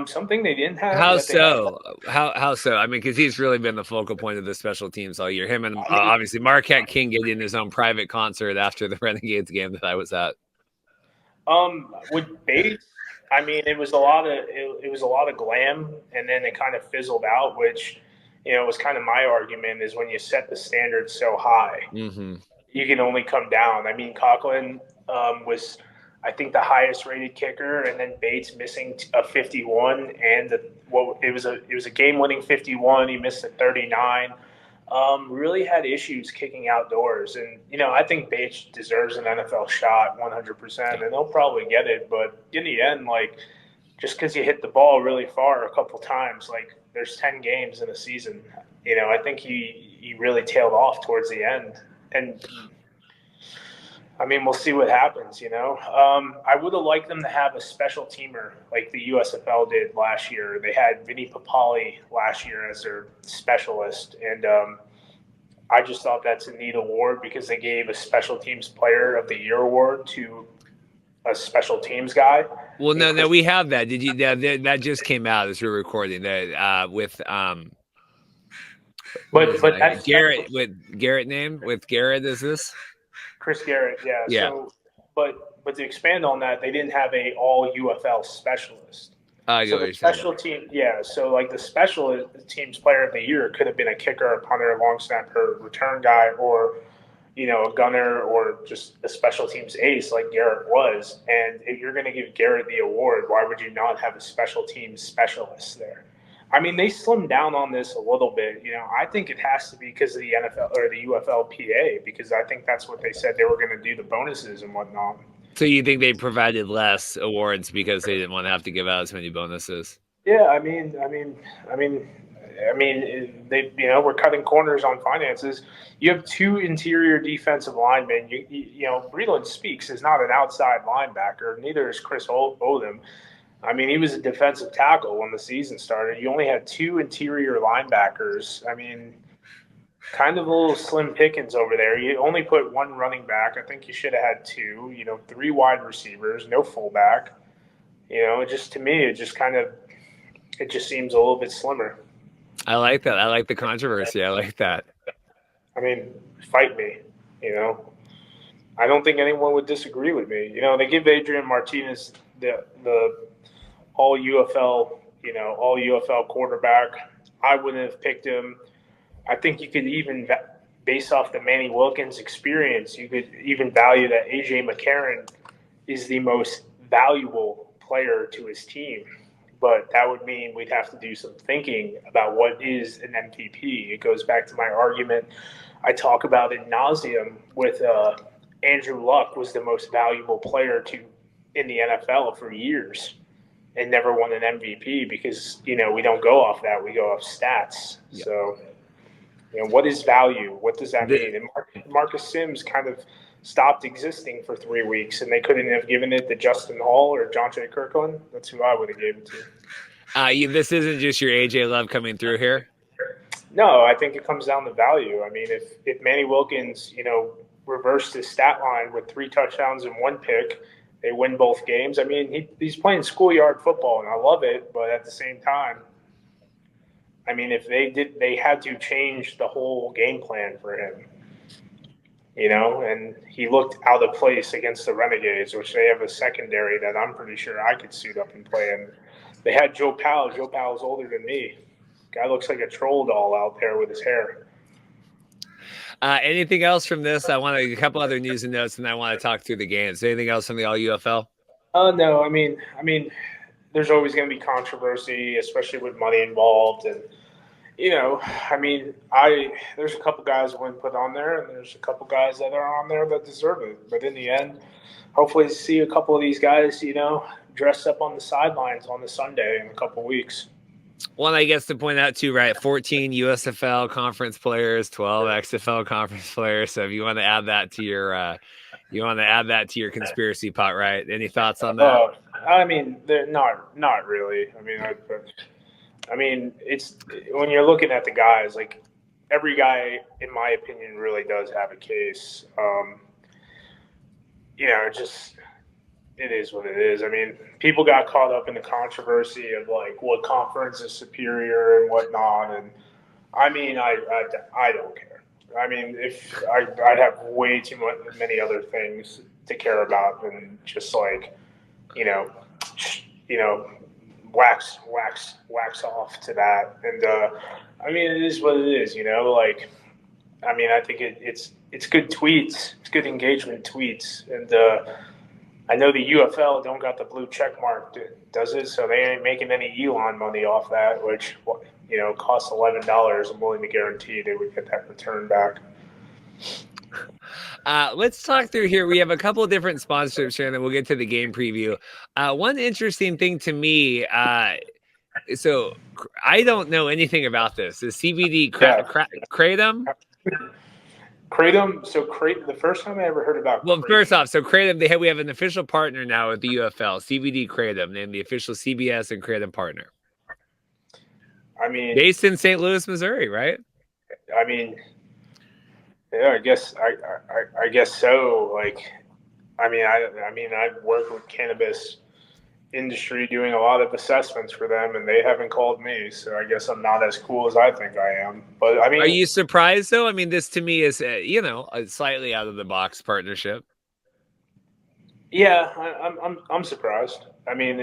Something they didn't have. How so? How so? I mean, because he's really been the focal point of the special teams all year. Him and obviously Marquette King getting his own private concert after the Renegades game that I was at. With Bates, I mean, it was a lot of glam, and then it kind of fizzled out, which was kind of my argument is when you set the standards so high, you can only come down. I mean, Coughlin was, I think, the highest rated kicker, and then Bates missing a 51, and it was a game winning 51. He missed a 39. Really had issues kicking outdoors, and I think Bates deserves an NFL shot 100%, and they'll probably get it. But in the end, like, just because you hit the ball really far a couple times, like there's 10 games in a season. I think he really tailed off towards the end, and I mean, we'll see what happens, I would have liked them to have a special teamer like the USFL did last year. They had Vinny Papali last year as their specialist, and I just thought that's a neat award because they gave a special teams player of the year award to a special teams guy. Well, no, we have that. Did you? That just came out as we're recording. That with but that's Garrett with Garrett name with Garrett is this? Chris Garrett, yeah. Yeah. So, but to expand on that, they didn't have a all UFL specialist. So the special team, yeah. So like the special teams player of the year could have been a kicker, a punter, a long snapper, return guy, or a gunner, or just a special teams ace like Garrett was. And if you're going to give Garrett the award, why would you not have a special teams specialist there? I mean, they slimmed down on this a little bit. I think it has to be because of the NFL or the UFLPA, because I think that's what they said they were going to do, the bonuses and whatnot. So you think they provided less awards because they didn't want to have to give out as many bonuses? Yeah, I mean, they we're cutting corners on finances. You have two interior defensive linemen. Breland Speaks is not an outside linebacker. Neither is Chris Odom. I mean, he was a defensive tackle when the season started. You only had two interior linebackers. I mean, kind of a little slim pickings over there. You only put one running back. I think you should have had two. 3 wide receivers, no fullback. It just, to me, it just seems a little bit slimmer. I like that. I like the controversy. I like that. I mean, fight me. I don't think anyone would disagree with me. They give Adrian Martinez the all UFL, all UFL quarterback. I wouldn't have picked him. I think you could even, based off the Manny Wilkins experience, you could even value that AJ McCarron is the most valuable player to his team. But that would mean we'd have to do some thinking about what is an MVP. It goes back to my argument I talk about ad nauseum with Andrew Luck was the most valuable player in the NFL for years and never won an MVP because, we don't go off that. We go off stats. Yep. So, what is value? What does that mean? And Marcus Sims kind of stopped existing for 3 weeks, and they couldn't have given it to Justin Hall or Jonte Kirkland. That's who I would have given it to. This isn't just your AJ Love coming through here? No, I think it comes down to value. I mean, if Manny Wilkins, reversed his stat line with 3 touchdowns and 1 pick, they win both games. I mean, he's playing schoolyard football, and I love it. But at the same time, I mean, if they had to change the whole game plan for him, and he looked out of place against the Renegades, which they have a secondary that I'm pretty sure I could suit up and play in. They had Joe Powell. Joe Powell's older than me. Guy looks like a troll doll out there with his hair. Anything else from this? I want a couple other news and notes, and I want to talk through the games. Anything else from the All-UFL? No. I mean, there's always going to be controversy, especially with money involved, and I mean, there's a couple guys I wouldn't put on there, and there's a couple guys that are on there that deserve it. But in the end, hopefully see a couple of these guys, dressed up on the sidelines on the Sunday in a couple of weeks. Well, I guess to point out too, right? 14 USFL conference players, 12 XFL conference players. So if you want to add that to your conspiracy pot, right? Any thoughts on that? I mean, they're not really. I mean, it's when you're looking at the guys, like every guy, in my opinion, really does have a case. It is what it is. I mean, people got caught up in the controversy of like what conference is superior and whatnot, and I mean, I don't care. I mean, if I'd have way too many other things to care about than just like, you know, wax off to that. And I mean, it is what it is. Like, I mean, I think it's good tweets, it's good engagement tweets, and I know the UFL don't got the blue check mark, does it? So they ain't making any Elon money off that, which costs $11. I'm willing to guarantee they would get that return back. Let's talk through here. We have a couple of different sponsorships here, and then we'll get to the game preview. One interesting thing to me, so I don't know anything about this. Is CBD Kratom? Kratom. So the first time I ever heard about. Well, first off, so Kratom, we have an official partner now with the UFL, CBD Kratom, named the official CBS and Kratom partner. I mean, based in St. Louis, Missouri, right? I mean, yeah, I guess so. Like, I've worked with cannabis industry doing a lot of assessments for them, and they haven't called me, so I guess I'm not as cool as I think I am. But I mean, are you surprised though? I mean, this to me is a slightly out of the box partnership. Yeah, I'm surprised. I mean,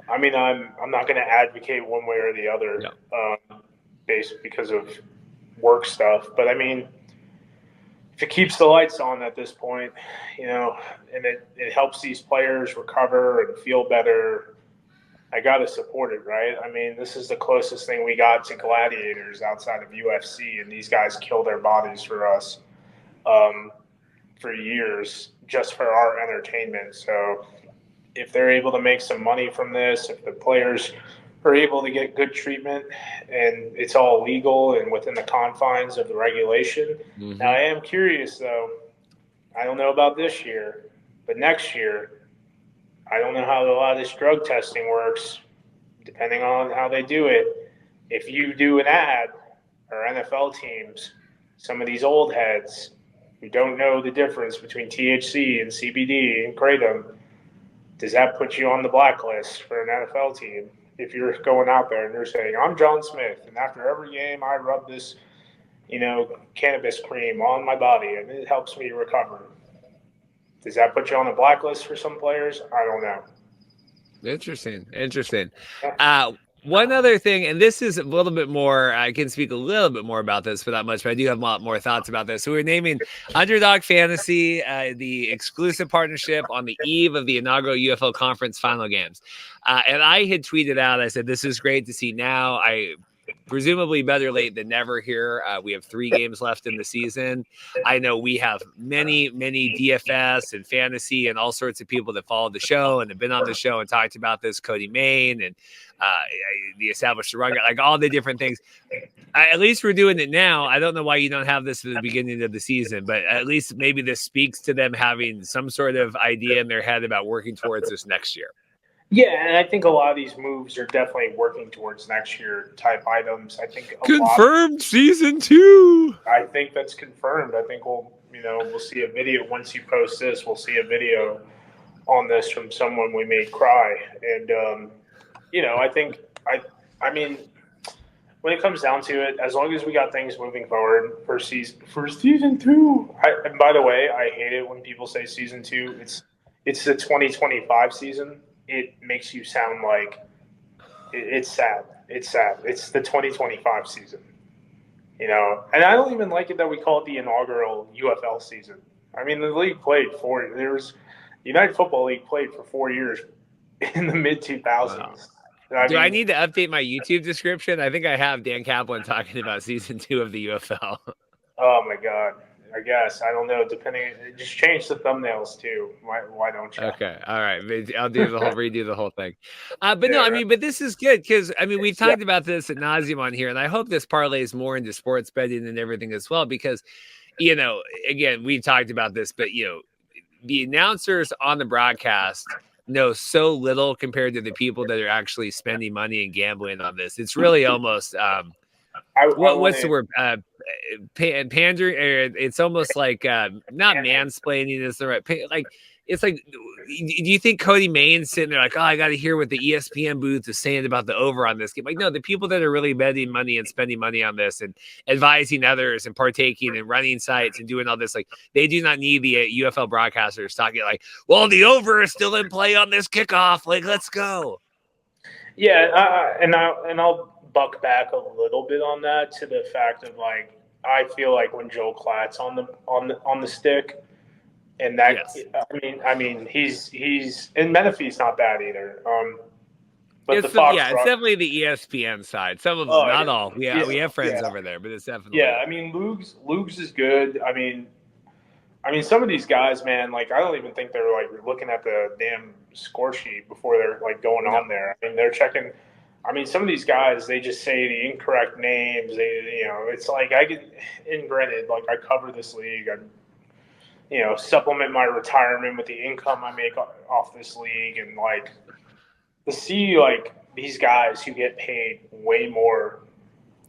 I'm not going to advocate one way or the other, based because of work stuff. But I mean, if it keeps the lights on at this point, and it helps these players recover and feel better, I got to support it, right? I mean, this is the closest thing we got to gladiators outside of UFC, and these guys kill their bodies for us for years just for our entertainment. So if they're able to make some money from this, if the players are able to get good treatment and it's all legal and within the confines of the regulation. Mm-hmm. Now, I am curious, though. I don't know about this year, but next year, I don't know how a lot of this drug testing works, depending on how they do it. If you do an ad, or NFL teams, some of these old heads who don't know the difference between THC and CBD and Kratom, does that put you on the blacklist for an NFL team? If you're going out there and you're saying, I'm John Smith, and after every game I rub this, cannabis cream on my body and it helps me recover. Does that put you on the blacklist for some players? I don't know. Interesting. One other thing, and this is a little bit more, I can speak a little bit more about this, but not much, but I do have a lot more thoughts about this. So we're naming Underdog Fantasy the exclusive partnership on the eve of the inaugural UFL Conference final games. And I had tweeted out, I said, this is great to see now. Presumably better late than never here. We have 3 games left in the season. I know we have many DFS and fantasy and all sorts of people that follow the show and have been on the show and talked about this. Cody Main and the established run, like all the different things. At least we're doing it now. I don't know why you don't have this at the beginning of the season, but at least maybe this speaks to them having some sort of idea in their head about working towards this next year. Yeah, and I think a lot of these moves are definitely working towards next year type items. I think confirmed season 2. I think that's confirmed. I think we'll see a video once you post this. We'll see a video on this from someone we made cry, and I mean, when it comes down to it, as long as we got things moving forward for season 2. And by the way, I hate it when people say season 2. It's the 2025 season. It makes you sound like it's sad. It's sad. It's the 2025 season, and I don't even like it that we call it the inaugural UFL season. I mean, the league played United Football League played for 4 years in the mid 2000s. Wow. Do I need to update my YouTube description? I think I have Dan Kaplan talking about season 2 of the UFL. Oh my God. I guess. I don't know. Depending, just change the thumbnails too. Why don't you? Okay. All right. I'll redo the whole thing. But no, I mean, but this is good because, I mean, we've talked about this ad nauseum on here, and I hope this parlays more into sports betting and everything as well because, you know, again, we've talked about this, but, you know, the announcers on the broadcast know so little compared to the people that are actually spending money and gambling on this. It's really almost what's the word? Pandering. It's almost like not mansplaining is the right. Like it's like, do you think Cody Main's sitting there like, oh, I got to hear what the ESPN booth is saying about the over on this game? Like, no, the people that are really betting money and spending money on this and advising others and partaking and running sites and doing all this, like, they do not need the UFL broadcasters talking like, well, the over is still in play on this kickoff. Like, let's go. Yeah, and I'll buck back a little bit on that to the fact of like I feel like when Joel Klatt's on the stick, and that I mean he's and Menifee's not bad either. But it's definitely the ESPN side. Some of them, not all. We have friends over there, but it's definitely I mean Luke's is good. I mean some of these guys, man, like I don't even think they're like looking at the damn score sheet before they're like going on there. I mean they're checking. I mean, some of these guys, they just say the incorrect names. It's like I get, and granted, like I cover this league. I, supplement my retirement with the income I make off this league. And like to see like these guys who get paid way more.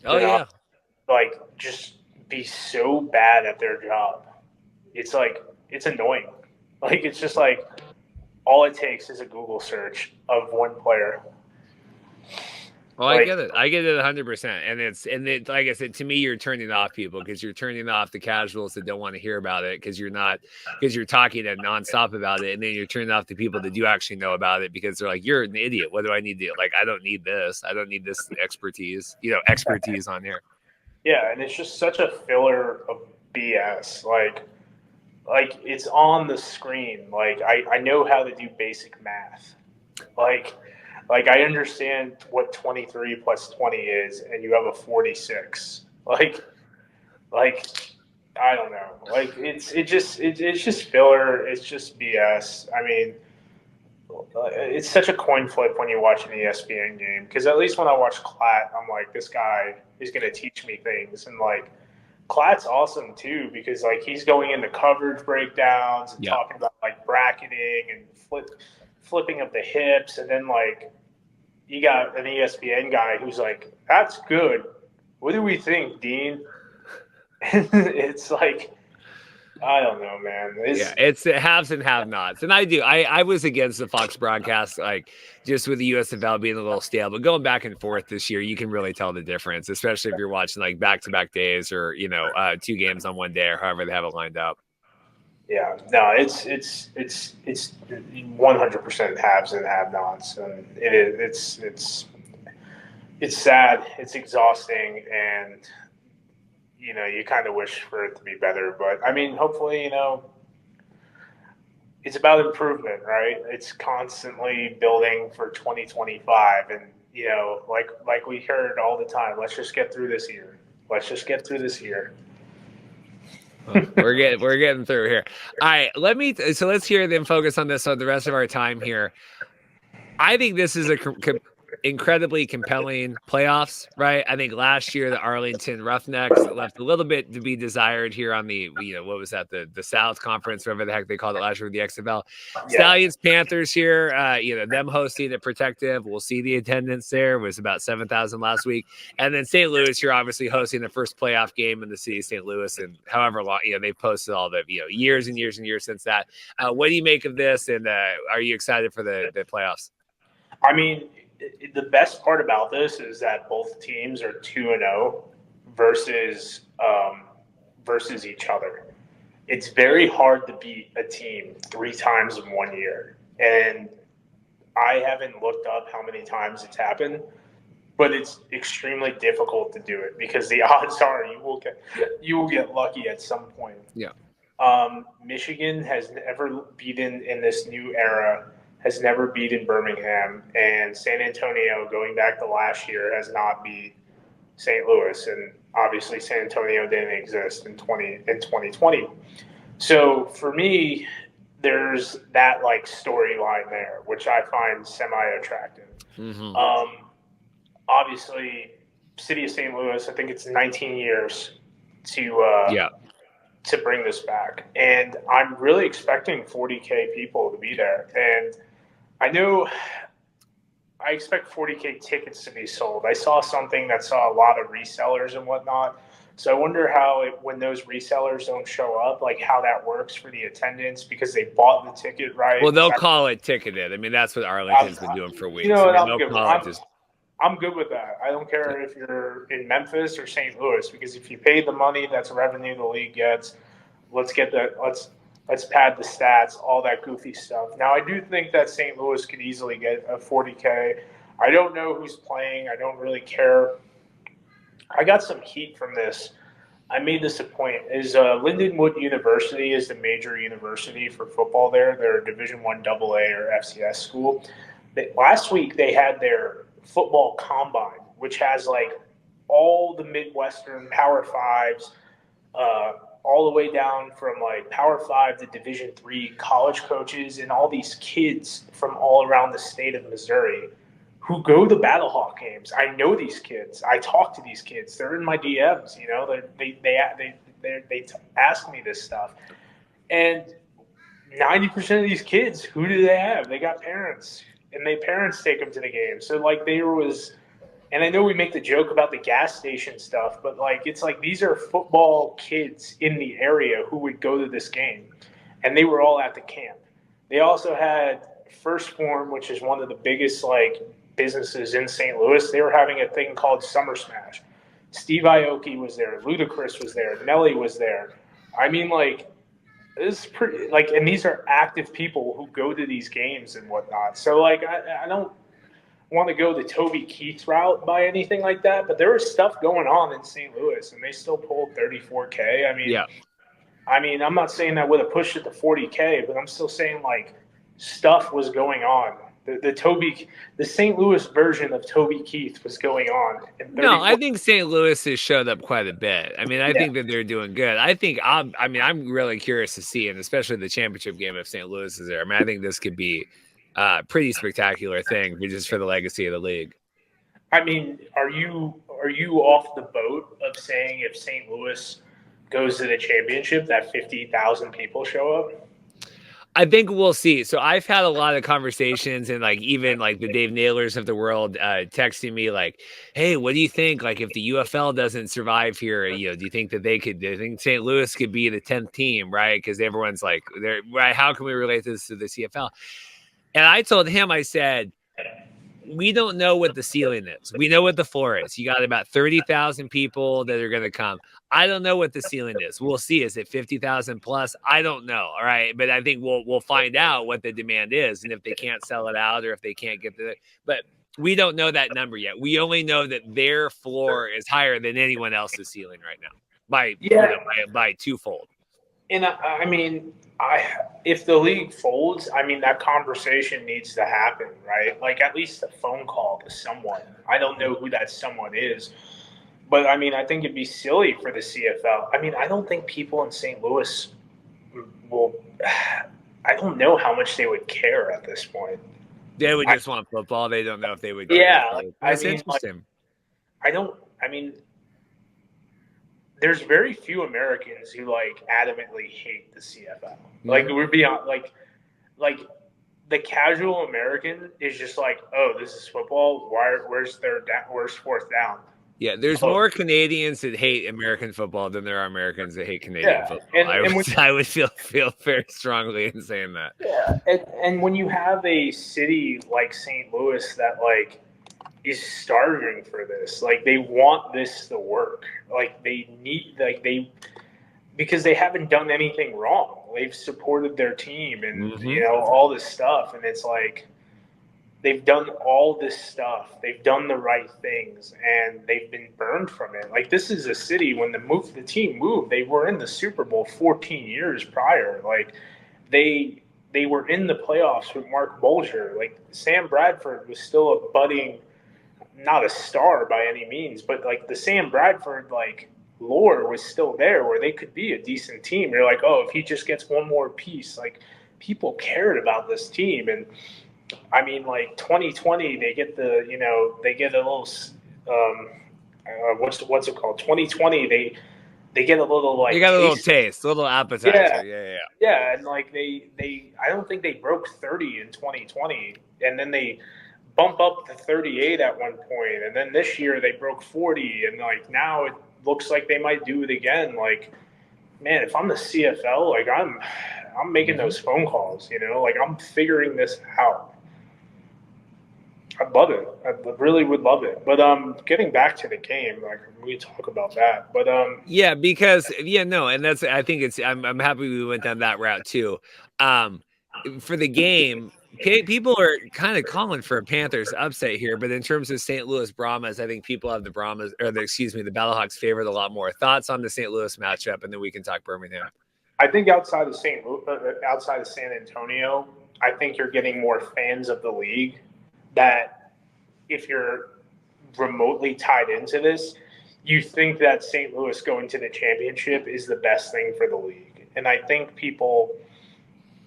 Like just be so bad at their job. It's like, it's annoying. Like, it's just like all it takes is a Google search of one player. Well, I get it. I get it 100%. And it, like I said, to me, you're turning off people because you're turning off the casuals that don't want to hear about it because you're talking nonstop about it. And then you're turning off the people that do actually know about it because they're like, you're an idiot. What do I need to do? Like, I don't need this. I don't need this expertise on here. Yeah. And it's just such a filler of BS. Like it's on the screen. Like I know how to do basic math. Like I understand what 23 plus 20 is, and you have a 46. Like I don't know. Like it's just filler. It's just BS. I mean, it's such a coin flip when you watch an ESPN game because at least when I watch Klatt, I'm like, this guy is going to teach me things, and like Klatt's awesome too because like he's going into coverage breakdowns and talking about like bracketing and flipping up the hips, and then like you got an ESPN guy who's like, "That's good. What do we think, Dean?" And it's like, I don't know, man. It's haves and have-nots, and I was against the Fox broadcast, like just with the USFL being a little stale, but going back and forth this year, you can really tell the difference, especially if you're watching like back-to-back days or 2 games on one day or however they have it lined up. Yeah, no, it's 100% haves and have-nots, and it's sad, it's exhausting, and you kind of wish for it to be better. But I mean, hopefully, it's about improvement, right? It's constantly building for 2025, and like we heard all the time, let's just get through this year. Let's just get through this year. We're getting through here. All right, let's hear them focus on this on the rest of our time here. I think this is a incredibly compelling playoffs, right? I think last year the Arlington Roughnecks left a little bit to be desired here on the what was that, the South Conference, whatever the heck they called it last year with the XFL. Stallions Panthers here, them hosting at Protective. We'll see the attendance there. It was about 7,000 last week, and then St. Louis here obviously hosting the first playoff game in the city of St. Louis, and however long they've posted all the years and years and years since that. What do you make of this, and are you excited for the playoffs? I mean, the best part about this is that both teams are 2-0 versus each other. It's very hard to beat a team 3 times in 1 year, and I haven't looked up how many times it's happened, but it's extremely difficult to do it because the odds are you will get lucky at some point. Yeah. Michigan has never beaten in this new era. has never beaten Birmingham, and San Antonio, going back to last year, has not beat St. Louis, and obviously San Antonio didn't exist in 2020. So for me, there's that like storyline there, which I find semi-attractive. Mm-hmm. Obviously, City of St. Louis, I think it's 19 years to bring this back, and I'm really expecting 40K people to be there, and I know I expect 40K tickets to be sold. I saw something that saw a lot of resellers and whatnot. So I wonder how when those resellers don't show up, like how that works for the attendance because they bought the ticket, right? Well, they'll call it ticketed. I mean, that's what Arlington's been doing for weeks. I'm good with that. I don't care if you're in Memphis or St. Louis because if you paid the money, that's revenue the league gets. Let's pad the stats, all that goofy stuff. Now, I do think that St. Louis could easily get a 40K. I don't know who's playing. I don't really care. I got some heat from this. I made this a point. Lindenwood University is the major university for football there. They're a Division I AA or FCS school. Last week, they had their football combine, which has like all the Midwestern Power Fives, all the way down from like Power 5 to Division III college coaches and all these kids from all around the state of Missouri who go to Battlehawk games. I know these kids. I talk to these kids. They're in my DMs. You know, they ask me this stuff, and 90% of these kids, who do they have? They got parents, and parents take them to the game. So like there was. And I know we make the joke about the gas station stuff, but like it's like these are football kids in the area who would go to this game, and they were all at the camp. They also had First Form, which is one of the biggest like businesses in St. Louis. They were having a thing called Summer Smash. Steve Aoki was there, Ludacris was there, Nelly was there. I mean, like this is pretty like, and these are active people who go to these games and whatnot. So like I don't want to go the Toby Keith route by anything like that, but there was stuff going on in St. Louis, and they still pulled 34K. I mean, I'm not saying that would have pushed it to 40K, but I'm still saying like stuff was going on. The St. Louis version of Toby Keith was going on. No, I think St. Louis has showed up quite a bit. I mean, I think that they're doing good. I'm really curious to see, and especially the championship game if St. Louis is there. I mean, I think this could be pretty spectacular thing just for the legacy of the league. I mean, are you off the boat of saying if St. Louis goes to the championship that 50,000 people show up? I think we'll see. So I've had a lot of conversations, and like even like the Dave Nailers of the world texting me like, "Hey, what do you think? Like if the UFL doesn't survive here, do you think that do you think St. Louis could be the 10th team, right? Because everyone's like, right? How can we relate this to the CFL?" And I told him, I said, we don't know what the ceiling is. We know what the floor is. You got about 30,000 people that are going to come. I don't know what the ceiling is. We'll see. Is it 50,000 plus? I don't know. All right. But I think we'll find out what the demand is. And if they can't sell it out or if they can't get but we don't know that number yet. We only know that their floor is higher than anyone else's ceiling right now by twofold. And I mean, if the league folds, I mean, that conversation needs to happen, right? Like at least a phone call to someone. I don't know who that someone is, but I mean, I think it'd be silly for the CFL. I mean, I don't think people in St. Louis will. I don't know how much they would care at this point. They would just want football. They don't know if they would. That's interesting. There's very few Americans who like adamantly hate the CFL. Like we're beyond like the casual American is just like, oh, this is football. Where's fourth down? Yeah, there's more Canadians that hate American football than there are Americans that hate Canadian football. I would feel very strongly in saying that. Yeah, and when you have a city like St. Louis that like is starving for this. Like they want this to work. Like they need, because they haven't done anything wrong. They've supported their team and all this stuff. And it's like they've done all this stuff. They've done the right things, and they've been burned from it. Like this is a city when the team moved. They were in the Super Bowl 14 years prior. Like they they were in the playoffs with Mark Bulger. Like Sam Bradford was still a budding, not a star by any means, but like the Sam Bradford like lore was still there where they could be a decent team. You're like, oh, if he just gets one more piece, like people cared about this team. And I mean, like 2020, they get they get a little, what's it called? 2020, they get a little You like got a little taste. taste, a little Yeah, appetizer. Yeah. yeah, and like I don't think they broke 30 in 2020, and then they bump up to 38 at one point, and then this year they broke 40, and like now it looks like they might do it again. Like, man, if I'm the CFL, like I'm making those phone calls, like I'm figuring this out. I'd love it. I really would love it. But getting back to the game, like we talk about that. But Yeah, because no, and that's I think it's I'm happy we went down that route too. For the game, people are kind of calling for a Panthers upset here, but in terms of St. Louis Brahmas, I think people have the Brahmas or the Battlehawks favored a lot more. Thoughts on the St. Louis matchup, and then we can talk Birmingham. I think outside of San Antonio, I think you're getting more fans of the league that if you're remotely tied into this, you think that St. Louis going to the championship is the best thing for the league. And I think people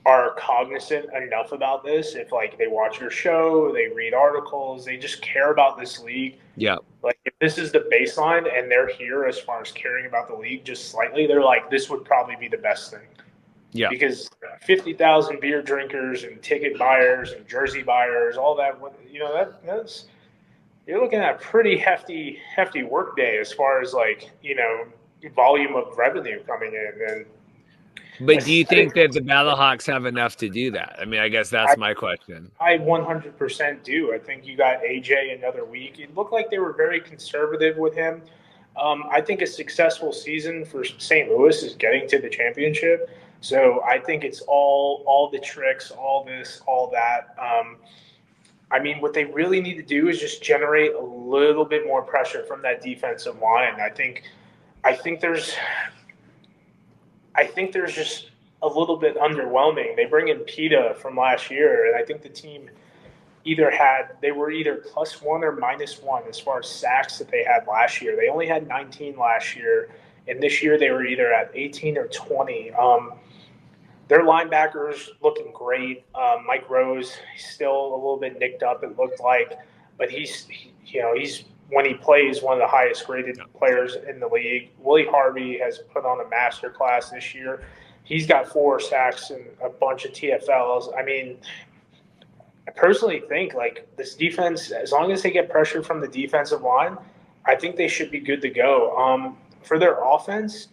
are cognizant enough about this. If like they watch your show, they read articles, they just care about this league. Yeah. Like if this is the baseline and they're here as far as caring about the league just slightly, they're like, this would probably be the best thing. Yeah. Because 50,000 beer drinkers and ticket buyers and jersey buyers, all that, that's you're looking at a pretty hefty work day as far as like, volume of revenue coming in. But do you think that the Battlehawks have enough to do that? I mean, I guess that's my question. I 100% do. I think you got AJ another week. It looked like they were very conservative with him. I think a successful season for St. Louis is getting to the championship. So I think it's all the tricks, all this, all that. I mean, what they really need to do is just generate a little bit more pressure from that defensive line. I think there's just a little bit underwhelming. They bring in PETA from last year, and I think the team they were either +1 or -1 as far as sacks that they had last year. They only had 19 last year, and this year they were either at 18 or 20. Their linebackers looking great. Mike Rose, he's still a little bit nicked up, it looked like, but he's when he plays one of the highest graded players in the league. Willie Harvey has put on a master class this year. He's got 4 sacks and a bunch of TFLs. I mean, I personally think like this defense, as long as they get pressure from the defensive line, I think they should be good to go. For their offense,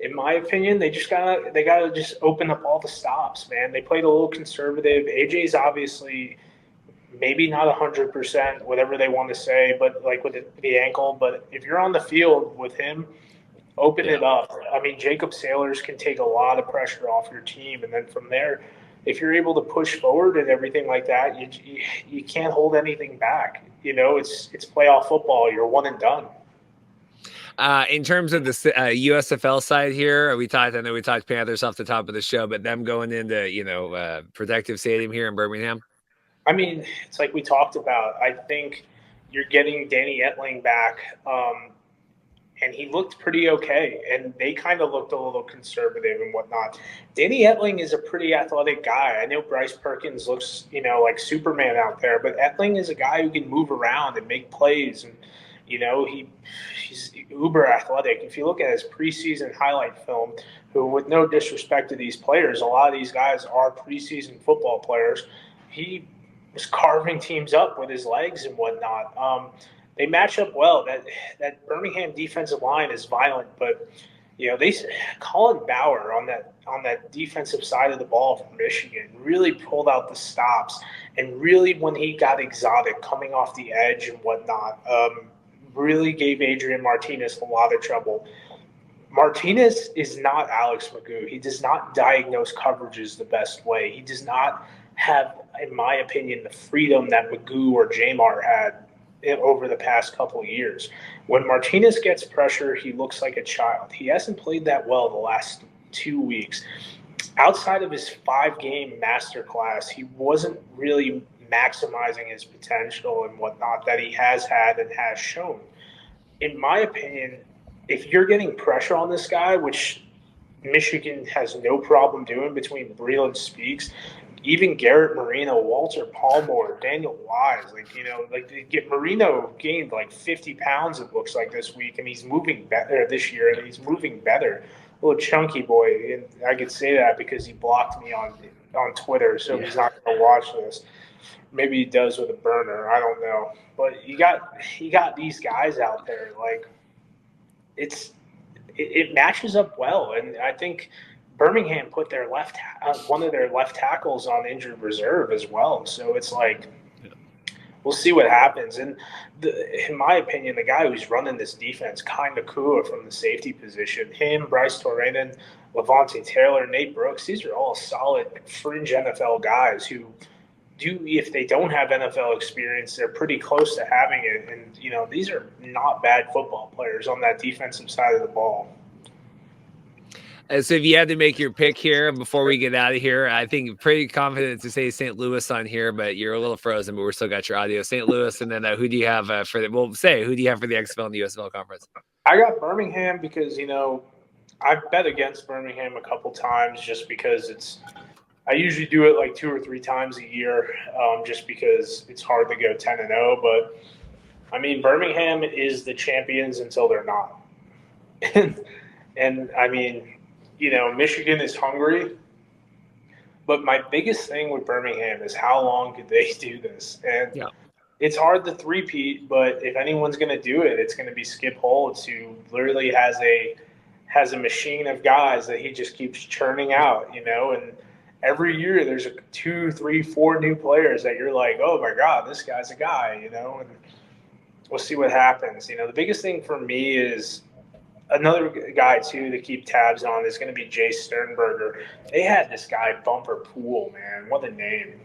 in my opinion, they gotta just open up all the stops, man. They played a little conservative. AJ's obviously maybe not 100%, whatever they want to say, but like with the ankle. But if you're on the field with him, open it up. I mean, Jacob Sailors can take a lot of pressure off your team, and then from there, if you're able to push forward and everything like that, you can't hold anything back. It's playoff football. You're one and done. In terms of the USFL side here, I know we talked Panthers off the top of the show, but them going into Protective Stadium here in Birmingham. I mean, it's like we talked about. I think you're getting Danny Etling back, and he looked pretty okay. And they kind of looked a little conservative and whatnot. Danny Etling is a pretty athletic guy. I know Bryce Perkins looks, like Superman out there, but Etling is a guy who can move around and make plays. And, he's uber athletic. If you look at his preseason highlight film, who, with no disrespect to these players, a lot of these guys are preseason football players. He was carving teams up with his legs and whatnot. They match up well. That Birmingham defensive line is violent, but Colin Bauer on that defensive side of the ball from Michigan really pulled out the stops, and really when he got exotic coming off the edge and whatnot, really gave Adrian Martinez a lot of trouble. Martinez is not Alex Magoo. He does not diagnose coverages the best way. He does not have, in my opinion, the freedom that Magoo or Jamar had over the past couple of years. When Martinez gets pressure, he looks like a child. He hasn't played that well the last 2 weeks. outside of his 5-game masterclass, he wasn't really maximizing his potential and whatnot that he has had and has shown. In my opinion, if you're getting pressure on this guy, which Michigan has no problem doing between Breland Speaks, even Garrett Marino, Walter Palmore, Daniel Wise, Marino gained like 50 pounds, it looks like, this week, and he's moving better this year, and he's moving better. Little chunky boy, and I could say that because he blocked me on Twitter, so he's not going to watch this. Maybe he does with a burner, I don't know. But you got these guys out there, like it matches up well, and I think Birmingham put their one of their left tackles on injured reserve as well. So it's like, we'll see what happens. And in my opinion, the guy who's running this defense, Kai Nakua from the safety position, him, Bryce Torrenin, Levante Taylor, Nate Brooks, these are all solid fringe NFL guys who if they don't have NFL experience, they're pretty close to having it. And, these are not bad football players on that defensive side of the ball. So if you had to make your pick here before we get out of here, I think pretty confident to say St. Louis on here, but you're a little frozen, but we're still got your audio. St. Louis, and then who do you have who do you have for the XFL and the USFL conference? I got Birmingham because, I've bet against Birmingham a couple times just because I usually do it like 2 or 3 times a year, just because it's hard to go 10-0. But I mean, Birmingham is the champions until they're not. and I mean, Michigan is hungry. But my biggest thing with Birmingham is how long could they do this? And it's hard to three-peat, but if anyone's going to do it, it's going to be Skip Holtz, who literally has a machine of guys that he just keeps churning out, and every year there's 2, 3, 4 new players that you're like, oh my God, this guy's a guy, and we'll see what happens. The biggest thing for me is another guy too to keep tabs on is going to be Jay Sternberger. They had this guy Bumper Pool, man, what a name,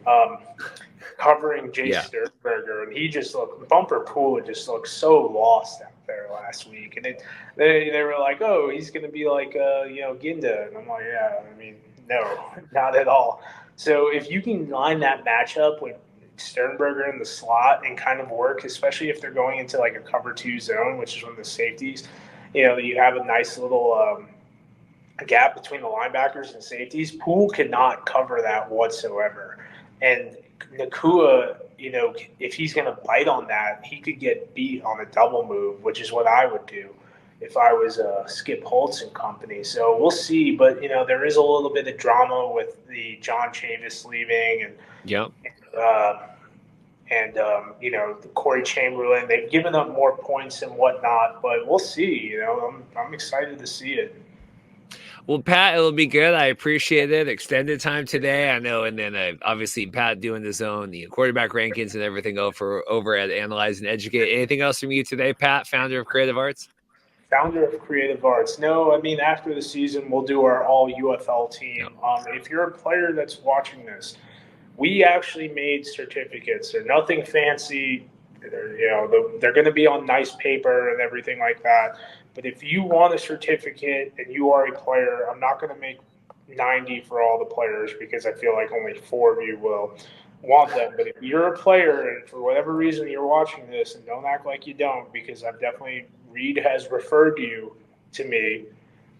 covering Jay Sternberger, and he just Bumper Pool just looked so lost out there last week, and they were like, oh, he's going to be like Ginda, and I'm like, yeah, I mean, no, not at all. So if you can line that matchup with Sternberger in the slot and kind of work, especially if they're going into like a cover 2 zone, which is one of the safeties, you have a nice little gap between the linebackers and safeties. Poole cannot cover that whatsoever. And Nakua, if he's going to bite on that, he could get beat on a double move, which is what I would do if I was Skip Holtz and company. So we'll see. But, there is a little bit of drama with the John Chavis leaving and the Corey Chamberlain. They've given up more points and whatnot, but we'll see. I'm excited to see it. Well, Pat, it'll be good. I appreciate it. Extended time today, I know, and then obviously Pat doing his own quarterback rankings and everything over at Analyze and Educate. Anything else from you today, Pat, founder of Creative Arts? Founder of Creative Arts. No, I mean, after the season, we'll do our all-UFL team. If you're a player that's watching this, we actually made certificates. They're nothing fancy. They're going to be on nice paper and everything like that. But if you want a certificate and you are a player, I'm not going to make 90 for all the players because I feel like only 4 of you will want them. But if you're a player and for whatever reason you're watching this, and don't act like you don't, because Reed has referred you to me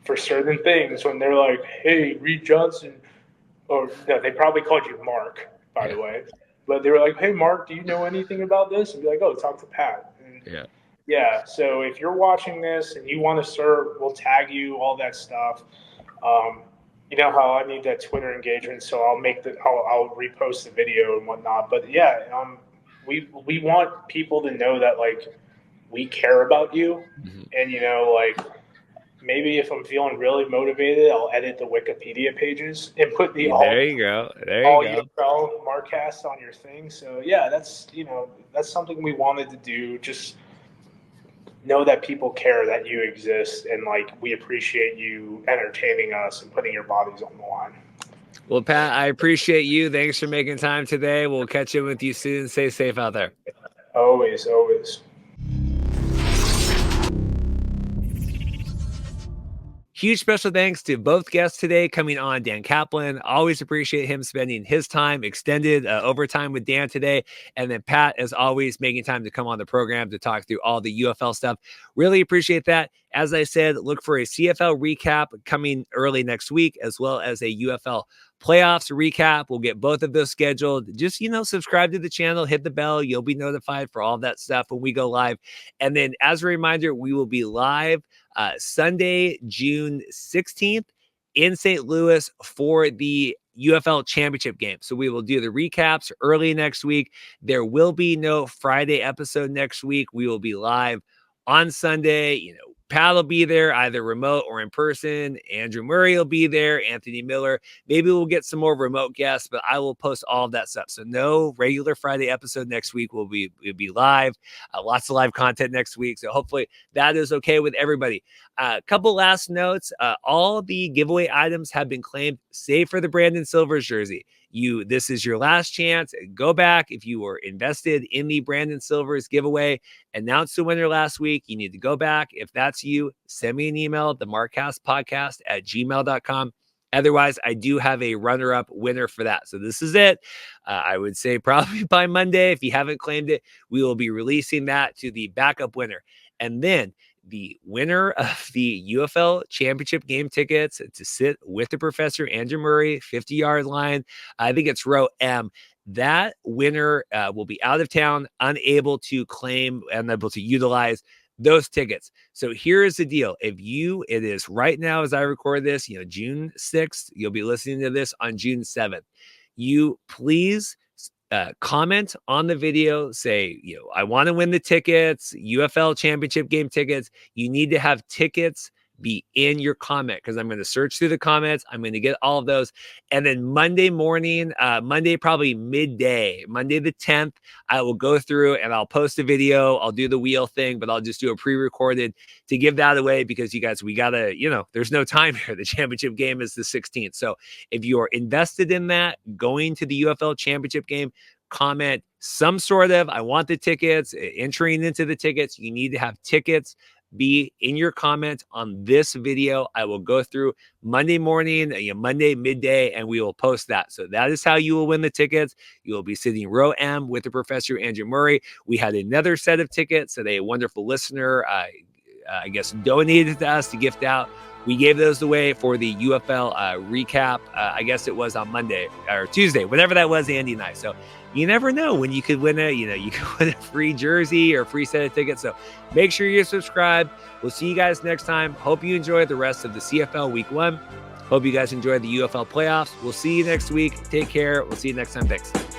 for certain things when they're like, hey, Reed Johnson, or no, they probably called you Mark, by the way. But they were like, hey, Mark, do you know anything about this? And be like, oh, talk to Pat. And yeah, so if you're watching this and you want to serve, we'll tag you, all that stuff. You know how I need that Twitter engagement, so I'll repost the video and whatnot. But yeah, we want people to know that we care about you, and maybe if I'm feeling really motivated, I'll edit the Wikipedia pages and put the all-UFL Markcast on your thing. So yeah, that's something we wanted to do. Just know that people care that you exist, and we appreciate you entertaining us and putting your bodies on the line. Well, Pat, I appreciate you. Thanks for making time today. We'll catch in with you soon. Stay safe out there. Always, always. Huge special thanks to both guests today coming on. Dan Kaplan, always appreciate him spending his time, extended overtime with Dan today. And then Pat, as always, making time to come on the program to talk through all the UFL stuff. Really appreciate that. As I said, look for a CFL recap coming early next week, as well as a UFL playoffs recap. We'll get both of those scheduled. Just, subscribe to the channel, hit the bell. You'll be notified for all that stuff when we go live. And then as a reminder, we will be live Sunday, June 16th in St. Louis for the UFL championship game. So we will do the recaps early next week. There will be no Friday episode next week. We will be live on Sunday. Pat will be there, either remote or in person. Andrew Murray will be there. Anthony Miller. Maybe we'll get some more remote guests, but I will post all of that stuff. So no regular Friday episode next week. We'll be live. Lots of live content next week. So hopefully that is okay with everybody. A couple last notes. All the giveaway items have been claimed, save for the Brandon Silvers jersey. This is your last chance. Go back if you were invested in the Brandon Silvers giveaway. Announced the winner last week. You need to go back. If that's you, send me an email, themarkcastpodcast@gmail.com. Otherwise, I do have a runner-up winner for that. So this is it. I would say probably by Monday, if you haven't claimed it, we will be releasing that to the backup winner. And then the winner of the UFL championship game tickets to sit with the Professor Andrew Murray, 50-yard line. I think it's row M. That winner will be out of town, unable to claim, unable to utilize those tickets. So here is the deal. It is right now as I record this, June 6th, you'll be listening to this on June 7th. You please comment on the video, say, I want to win the tickets, UFL championship game tickets. You need to have tickets be in your comment, because I'm going to search through the comments. I'm going to get all of those. And then Monday morning, Monday, probably midday, Monday the 10th, I will go through and I'll post a video. I'll do the wheel thing, but I'll just do a pre-recorded to give that away, because you guys, we got to, there's no time here. The championship game is the 16th. So if you're invested in that, going to the UFL championship game, comment some sort of, I want the tickets, entering into the tickets. You need to have tickets be in your comment on this video. I will go through Monday morning, Monday midday, and we will post that. So that is how you will win the tickets. You will be sitting row M with the Professor Andrew Murray. We had another set of tickets that a wonderful listener, I guess, donated to us to gift out. We gave those away for the UFL recap. I guess it was on Monday or Tuesday, whatever that was, Andy and I. So you never know when you could win you could win a free jersey or a free set of tickets. So make sure you're subscribed. We'll see you guys next time. Hope you enjoy the rest of the CFL week 1. Hope you guys enjoy the UFL playoffs. We'll see you next week. Take care. We'll see you next time. Thanks.